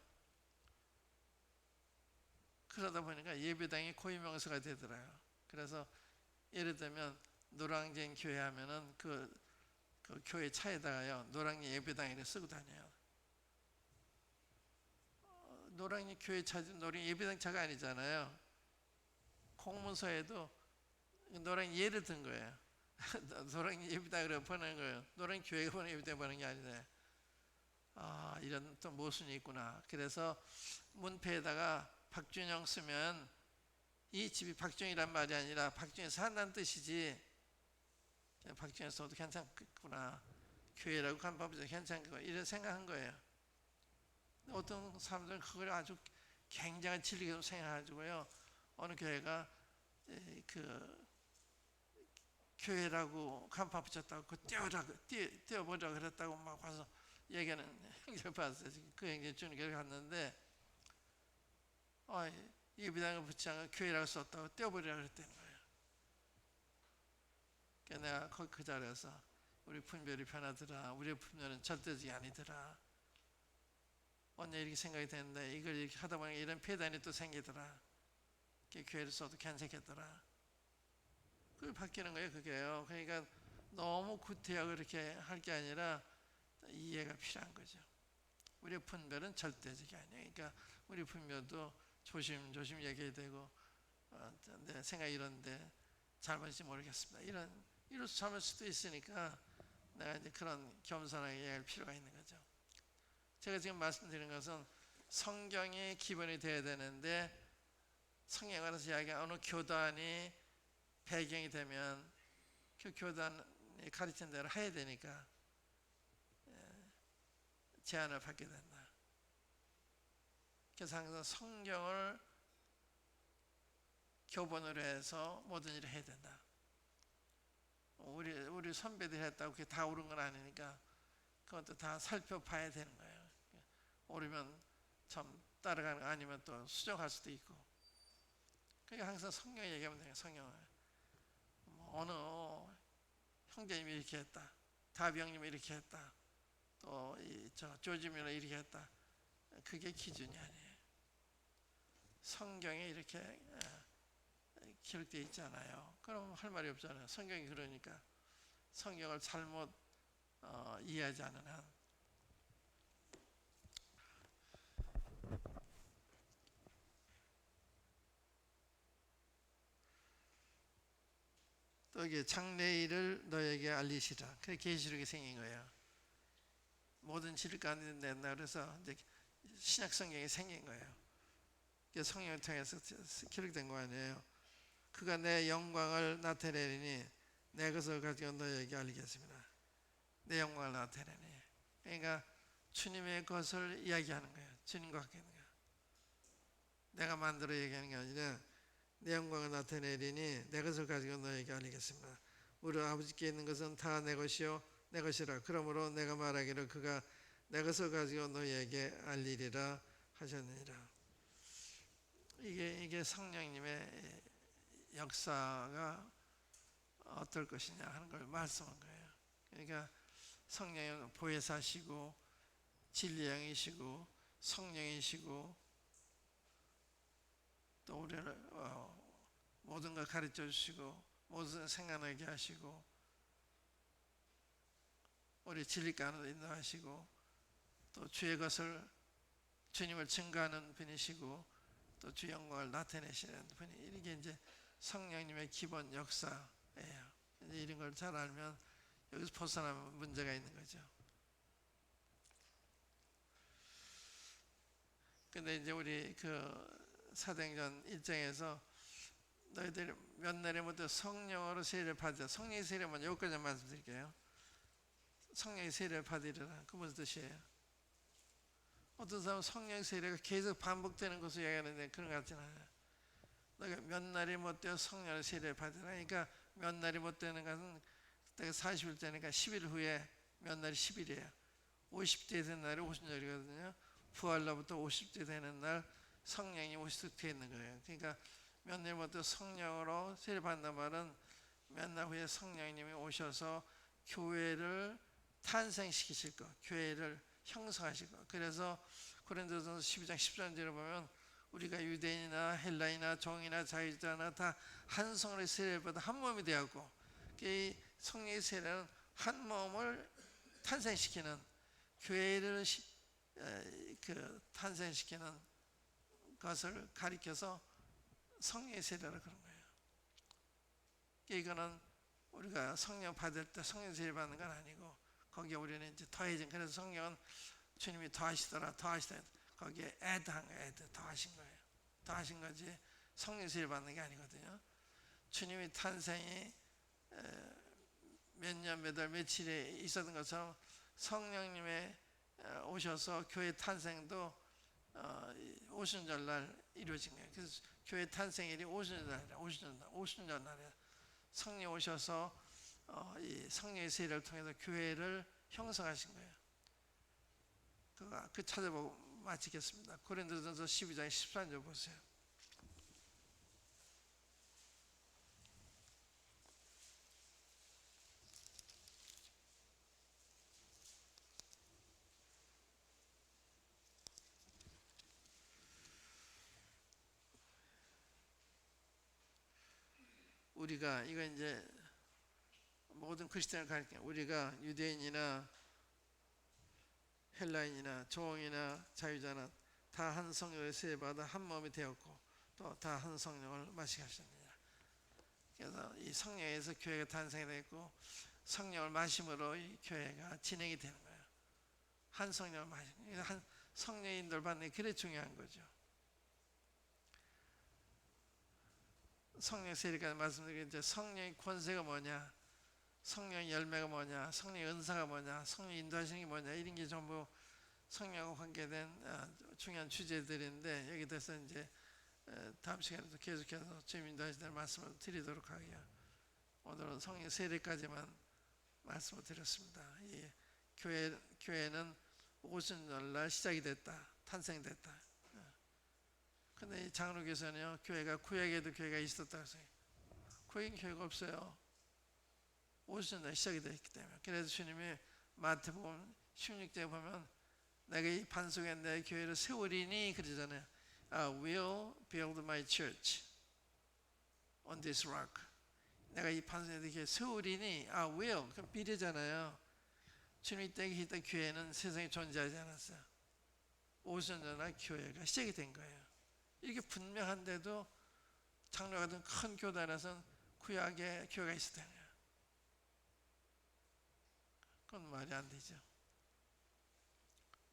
그러다 보니까 예배당이 고유명사가 되더라고요. 그래서 예를 들면 노량진 교회 하면은 그 교회 차에다가요 노량진 예배당이를 쓰고 다녀요. 노량진 교회 차지 노량진 예배당 차가 아니잖아요. 공문서에도 노량진 예를 든 거예요. 노량진 예배당으로 보내는 거예요. 노량진 교회가 보내는 예배당 보내는 게 아니네. 이런 또 모순이 있구나. 그래서 문패에다가 박준영 쓰면 이 집이 박준영이란 말이 아니라 박준영에서 산다는 뜻이지, 박준영 써도 괜찮겠구나, 교회라고 간법에서 괜찮겠구나 이런 생각한 거예요. 어떤 사람들은 그걸 아주 굉장한 진리로 생각해가지고요, 어느 교회가 교회라고 간판 붙였다고 그 떼어버리라고 그랬다고 막 와서 얘기하는 형제를 봤어요. 그 형제 주님께 갔는데 예비당을 붙이는 교회라고 썼다고 떼어버리라고 그랬다는 거예요. 그러니까 내가 거기 그 자리에서 우리 분별이 변하더라. 우리의 분별은 절대적이 아니더라. 언제 이렇게 생각이 되는데 이걸 이렇게 하다 보니까 이런 폐단이 또 생기더라. 교회를 써도 괜찮겠더라. 그게 바뀌는 거예요. 그게요. 그러니까 너무 구태하고 그렇게 할 게 아니라 이해가 필요한 거죠. 우리의 분별은 절대적이 아니에요. 그러니까 우리 분별도 조심조심 얘기해야 되고 내 생각이 이런데 잘못인지 모르겠습니다. 이럴 잘못 수도 있으니까 내가 이제 그런 겸손하게 얘기할 필요가 있는 거죠. 제가 지금 말씀드린 것은 성경이 기본이 돼야 되는데 성경에 관해서 이야기한 어느 교단이 배경이 되면 그 교단이 가르친 대로 해야 되니까 제한을 받게 된다. 그래서 항상 성경을 교본으로 해서 모든 일을 해야 된다. 우리 선배들이 했다고 그게 다 옳은 건 아니니까 그것도 다 살펴봐야 되는 거예요. 옳으면 참 따라가는 거 아니면 또 수정할 수도 있고. 그러니까 항상 성경 얘기하면 돼요. 성경을 어느 형제님이 이렇게 했다, 다비 형님이 이렇게 했다, 또 조지미가 이렇게 했다. 그게 기준이 아니에요. 성경에 이렇게 기록되어 있잖아요. 그럼 할 말이 없잖아요. 성경이 그러니까 성경을 잘못 이해하지 않는 한. 또 이게 장래일을 너에게 알리시라. 그게 계시록이 생긴 거예요. 모든 진리 가운데 낸다 그래서 이제 신약 성경이 생긴 거예요. 성령을 통해서 기록된 거 아니에요. 그가 내 영광을 나타내리니 내 것을 가지고 너에게 알리겠습니다. 내 영광을 나타내니. 그러니까 주님의 것을 이야기하는 거예요. 주님과 함께 있는 거예요. 내가 만들어 얘기하는 게 아니라 내 영광을 나타내리니 내 것을 가지고 너에게 알리겠습니다. 우리 아버지께 있는 것은 다 내 것이요 내 것이라. 그러므로 내가 말하기를 그가 내 것을 가지고 너에게 알리리라 하셨느니라. 이게 성령님의 역사가 어떨 것이냐 하는 걸 말씀한 거예요. 그러니까 성령은 보혜사시고 진리의 영이시고 성령이시고 또 우리를 모든 걸 가르쳐 주시고 모든 생각나게 하시고 우리 진리 가운데 인도하시고 또 주의 것을 주님을 증거하는 분이시고 또 주 영광을 나타내시는 분이 이게 이제 성령님의 기본 역사예요. 이제 이런 걸 잘 알면 여기서 벗어나면 문제가 있는 거죠. 근데 이제 우리 그 사도행전 1장에서 너희들이 몇 날에 모두 성령으로 세례를 받으라. 성령의 세례 먼저 여기까지 말씀드릴게요. 성령의 세례를 받으리라. 그 무슨 뜻이에요? 어떤 사람은 성령 세례가 계속 반복되는 것을 이야기하는데 그런 것 같지는 않아요. 너가 몇 날이 못 되어 성령 세례를 받으라. 그러니까 몇 날이 못 되는 것은 그때가 40일 되니까 10일 후에 몇 날이 10일이에요. 50대 된 날이 50절이거든요. 부활로부터 50대 되는 날 성령이 오시게 있는 거예요. 그러니까 몇 날 못 되어 성령으로 세례 받는다는 말은 몇 날 후에 성령님이 오셔서 교회를 탄생시키실 것, 교회를 형성하실 것. 그래서 고린도전서 12장 10절을 보면 우리가 유대인이나 헬라이나 종이나 자유자나 다 한 성령의 세례를 받아 한 몸이 되었고, 이 성령의 세례는 한 몸을 탄생시키는 교회를 탄생시키는 것을 가리켜서 성령의 세례라 그런 거예요. 이거는 우리가 성령 받을 때 성령 세례 받는 건 아니고 거기에 우리는 이제 더해진. 그래서 성령은 주님이 더하시더라 거기에 애드한 거예요. 애드 더하신 거예요. 더하신 거지 성령 세례 받는 게 아니거든요. 주님이 탄생이 몇 년 몇 월 며칠에 있었던 것처럼 성령님의 오셔서 교회 탄생도 오순절날 이루어진 거예요. 그래서 교회 탄생일이 오순절날이에요. 오순절날에 성령 오셔서 이 성령의 세례를 통해서 교회를 형성하신 거예요. 그 찾아보고 마치겠습니다. 고린도전서 12장 13절 보세요. 우리가 이거 이제 모든 그리스도인을 가리켜 우리가 유대인이나 헬라인이나 종이나 자유자나 다 한 성령의 세례받아 한 몸이 되었고 또 다 한 성령을 마시게 하셨느니라. 그래서 이 성령에서 교회가 탄생이 됐고 성령을 마심으로 이 교회가 진행이 되는 거예요. 한 성령을 마시는 한 성령의 인도를 받는 게 그래 중요한 거죠. 성령 세례까지 말씀드리겠는데 성령의 권세가 뭐냐, 성령의 열매가 뭐냐, 성령의 은사가 뭐냐, 성령 인도하시는 게 뭐냐, 이런 게 전부 성령과 관계된 중요한 주제들인데 여기 대해서 이제 다음 시간에도 계속해서 주님 인도하시는 말씀을 드리도록 하고요. 오늘은 성령 세례까지만 말씀을 드렸습니다. 이 교회는 오순절날 시작이 됐다, 탄생됐다. 근데 이 장로교에서는요, 교회가 구약에도 교회가 있었다고 해서 구약엔 교회가 없어요. 오순절 시작이 됐기 때문에. 그래서 주님이 마태복음 16장에 보면 내가 이 반 속에 내 교회를 세우리니 그러잖아요. I will build my church on this rock. 내가 이 반 속에 내 교회 세우리니 I will. 그럼 미래잖아요. 주님이 때에 있던 교회는 세상에 존재하지 않았어요. 오순절날 교회가 시작이 된 거예요. 이게 분명한데도 장로 같은 큰 교단에서는 구약에 교회가 있었다는 거예요. 그건 말이 안 되죠.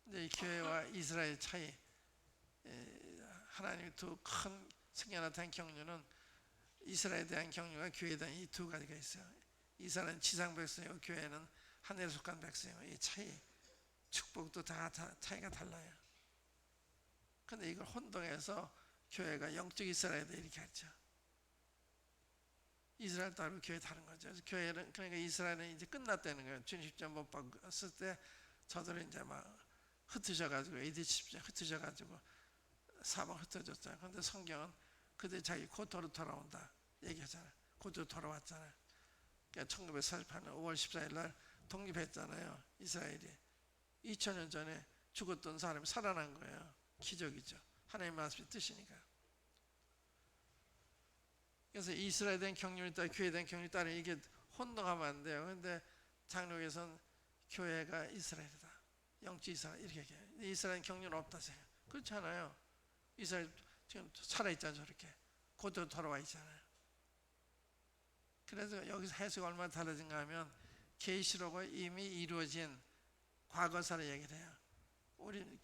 근데 이 교회와 이스라엘 차이, 하나님의 두 큰 승리에 나타난 경륜은 이스라엘에 대한 경륜과 교회에 대한 이 두 가지가 있어요. 이스라엘은 지상 백성이고 교회는 하늘에 속한 백성이고 이 차이, 축복도 다 차이가 달라요. 근데 이걸 혼동해서 교회가 영적 이스라엘이다 이렇게 했죠. 이스라엘 다르고 교회 다른 거죠. 그래서 교회는 그러니까 이스라엘은 이제 끝났다는 거예요. 주님 십자가 못 박았을 때 저들은 이제 막 흩어져가지고 AD 십자가 흩어져가지고 사방 흩어졌잖아요. 그런데 성경은 그들 자기 고토로 돌아온다 얘기하잖아요. 고토로 돌아왔잖아요. 그러니까 1948년 5월 14일 날 독립했잖아요. 이스라엘이 2000년 전에 죽었던 사람이 살아난 거예요. 기적이죠. 하나님의 말씀이 뜻이니까. 그래서 이스라엘에 대한 경륜이 따라 교회에 대한 경륜이 따라 이게 혼동하면 안 돼요. 그런데 장로교에서는 교회가 이스라엘이다. 영적 이스라엘 이렇게 얘기해요. 이스라엘 경륜 없다 생각. 그렇잖아요. 이스라엘 지금 살아있잖아요. 저렇게 곧도 돌아와 있잖아요. 그래서 여기서 해석이 얼마나 달라진가 하면 계시록은 이미 이루어진 과거사를 얘기를 해요. 우리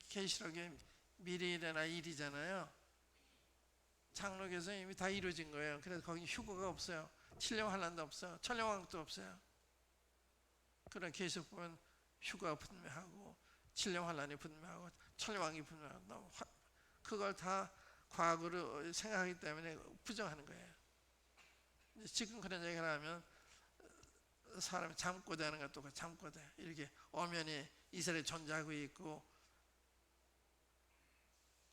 계시록이 미래에 일어날 일이잖아요. 장로교에서 이미 다 이루어진 거예요. 그래서 거기 휴거가 없어요. 칠령 환란도 없어요. 천령왕도 없어요. 그런 계시록 보면 휴거가 분명하고 칠령 환란이 분명하고 천령왕이 분명하고 그걸 다 과거로 생각하기 때문에 부정하는 거예요. 지금 그런 얘기를 하면 사람이 잠꼬대하는 것도 똑같이 잠꼬대. 이렇게 엄연히 이스라엘이 존재하고 있고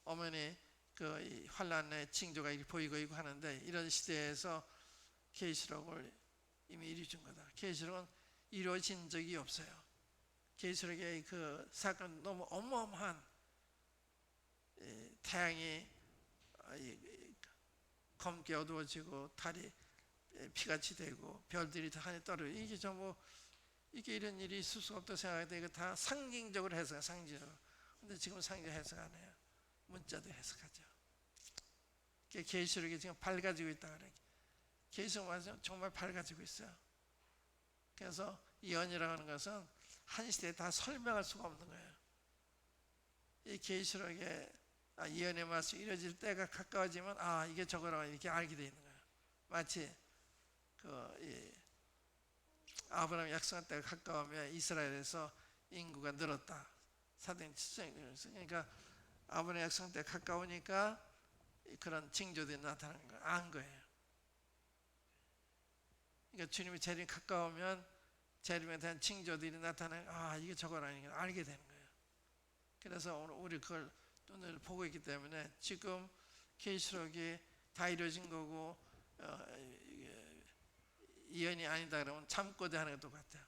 어머니 그 환란의 징조가 이렇게 보이고 있고 하는데 이런 시대에서 계시록을 이미 이루어진 거다. 계시록은 이루어진 적이 없어요. 계시록의 그 사건 너무 어마어마한 태양이 검게 어두워지고 달이 피같이 되고 별들이 다 하늘에 떨어지고 이게 전부 이게 이런 일이 있을 수가 없다고 생각하는데 이거 다 상징적으로 해석해요. 상징적으로. 근데 지금 상징 해석 안 해요. 문자도 해석하죠. 계시록이 지금 밝아지고 있다 그래. 계시록은 정말 밝아지고 있어요. 그래서 예언이라고 하는 것은 한 시대에 다 설명할 수가 없는 거예요. 이 계시록의 예언의 말씀이 이루어질 때가 가까워지면 이게 저거라고 이렇게 알게 되어 있는 거예요. 마치 아브라함 약속한 때가 가까우면 이스라엘에서 인구가 늘었다. 사도행 7장에서 그러니까 아브라함 약속한 때가 가까우니까. 그런 징조들이 나타나는 거 안 거예요. 그러니까 주님이 재림이 가까우면 재림에 대한 징조들이 나타나요. 아, 이게 저거라는 걸 알게 되는 거예요. 그래서 오늘 우리 그걸 눈을 보고 있기 때문에 지금 계시록이 다 이루어진 거고 예언이 아니다 그러면 잠꼬대 하는 것도 같아요.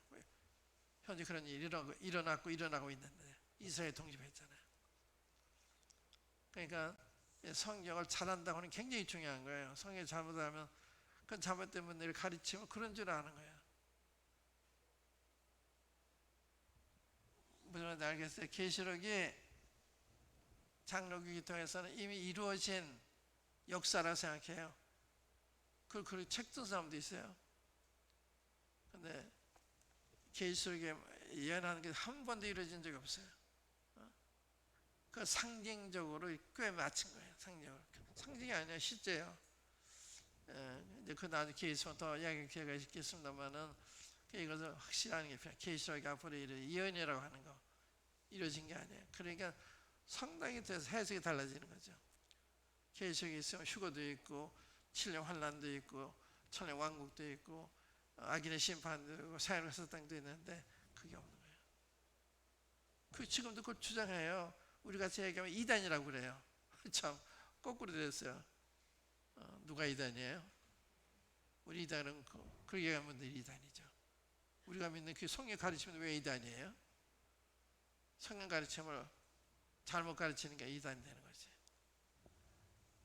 현재 그런 일이 일어나고 있는데 이스라엘 독립했잖아요. 그러니까 성경을 잘한다고 하는 굉장히 중요한 거예요. 성경을 잘못하면 그건 잘못된 분들이 가르치면 그런 줄 아는 거예요. 무슨 말인지 알겠어요? 계시록이 장로교기 통해서는 이미 이루어진 역사라고 생각해요. 그걸 책 쓴 사람도 있어요. 근데 계시록에 예언하는 게 한 번도 이루어진 적이 없어요. 그 상징적으로 꽤 맞춘 거예요. 상징이 아니라 실제예요. 이제 그 나중에 계시록 더 이야기할 기회가 있겠습니다만은 이것을 확실하는 게 필요해요. 계시록이 앞으로 이룰 예언이라고 하는 거 이루어진 게 아니에요. 그러니까 상당히 해석이 달라지는 거죠. 계시록이 있으면 휴거도 있고 7년 환란도 있고 천년 왕국도 있고 악인의 심판도 있고 사형의 사탕도 있는데 그게 없는 거예요. 그 지금도 그걸 주장해요. 우리 같이 얘기하면 이단이라고 그래요. 참 거꾸로 됐어요. 누가 이단이에요? 우리 이단은 그렇게 얘기하면 분들이 이단이죠. 우리가 믿는 그 성경 가르치면 왜 이단이에요? 성경 가르침을 잘못 가르치는 게 이단이 되는 거지.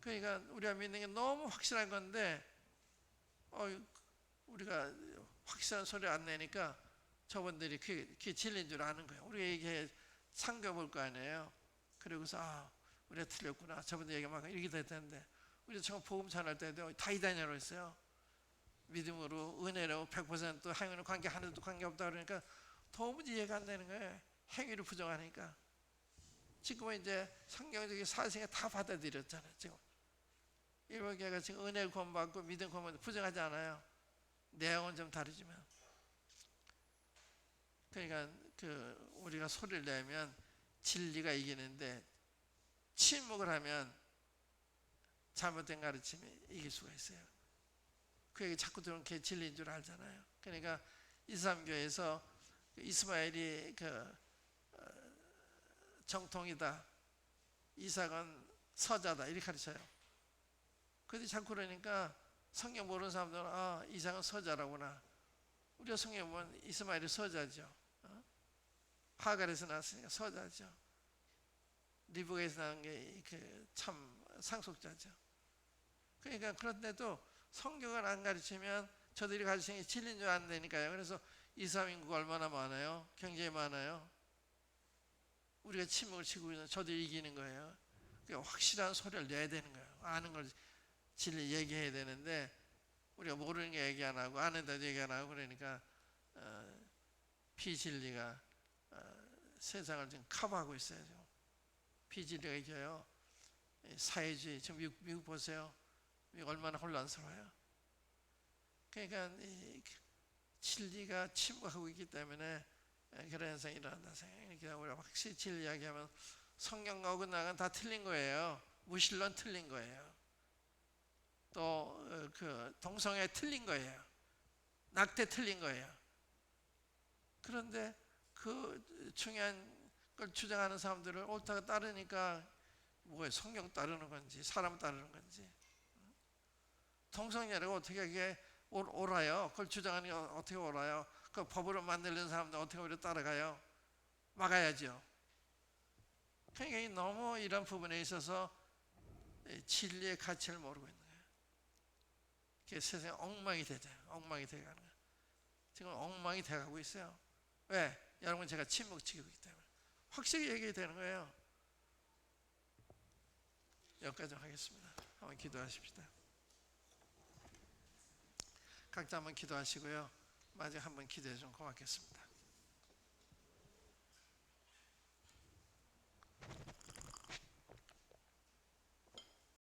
그러니까 우리가 믿는 게 너무 확실한 건데 우리가 확실한 소리 안 내니까 저분들이 그게 진리인 줄 아는 거예요. 우리가 이게 상겨볼 거 아니에요. 그리고서 우리가 틀렸구나. 저분들 얘기만 이렇게 됐는데 우리 처음 복음 전할 때도 다 이단이라고 했어요. 믿음으로 은혜로 100% 행위로 관계 하나도 관계없다 그러니까 도무지 이해가 안 되는 거예요. 행위를 부정하니까. 지금은 이제 성경적인 사실에 다 받아들였잖아요. 지금 일본 교회가 지금 은혜를 구원받고 믿음 구원받고 부정하지 않아요. 내용은 좀 다르지만. 그러니까 우리가 소리를 내면 진리가 이기는데 침묵을 하면 잘못된 가르침이 이길 수가 있어요. 그 얘기 자꾸 들으면 그게 진리인 줄 알잖아요. 그러니까 이스라엘교회에서 이스마엘이 정통이다, 이삭은 서자다 이렇게 가르쳐요. 근데 자꾸 그러니까 성경 모르는 사람들은 이삭은 서자라구나. 우리가 성경 보면 이스마엘이 서자죠. 하갈에서 나왔으니까 서자죠. 리브가에서 나온 게 참 상속자죠. 그러니까 그런데도 성경을 안 가르치면 저들이 가르치는 게 진리인 줄 안 되니까요. 그래서 이스라엘 인구가 얼마나 많아요? 굉장히 많아요. 우리가 침묵을 치고 있는 저들이 이기는 거예요. 그러니까 확실한 소리를 내야 되는 거예요. 아는 걸 진리 얘기해야 되는데 우리가 모르는 게 얘기 안 하고 아는데도 얘기 안 하고 그러니까 비진리가 세상을 지금 커버하고 있어요. 지금. 비진리가 이겨요. 사회주의 지금 미국 보세요. 미국 얼마나 혼란스러워요. 그러니까 진리가 침묵하고 있기 때문에 그런 현상이 일어난다 생각해요. 그러니까 우리가 확실히 진리 이야기하면 성경과 어긋나간 다 틀린 거예요. 무신론 틀린 거예요. 또 동성애 틀린 거예요. 낙태 틀린 거예요. 그런데 그 중요한 걸 주장하는 사람들을 옳다고 따르니까 뭐예요? 성경 따르는 건지 사람 따르는 건지. 동성애라고 어떻게 그게 옳아요? 그걸 주장하는 게 어떻게 옳아요? 그 법으로 만들는 사람들 어떻게 우리가 따라가요? 막아야죠. 그러니까 너무 이런 부분에 있어서 진리의 가치를 모르고 있는 거예요. 그게 세상에 엉망이 되잖아요. 엉망이 돼가는 거예요. 지금 엉망이 돼가고 있어요. 왜? 여러분 제가 침묵지키고 있기 때문에. 확실히 얘기해야 되는 거예요. 여기까지 하겠습니다. 한번 기도하십시다. 각자 한번 기도하시고요. 마지막 한번 기도해 주면 고맙겠습니다.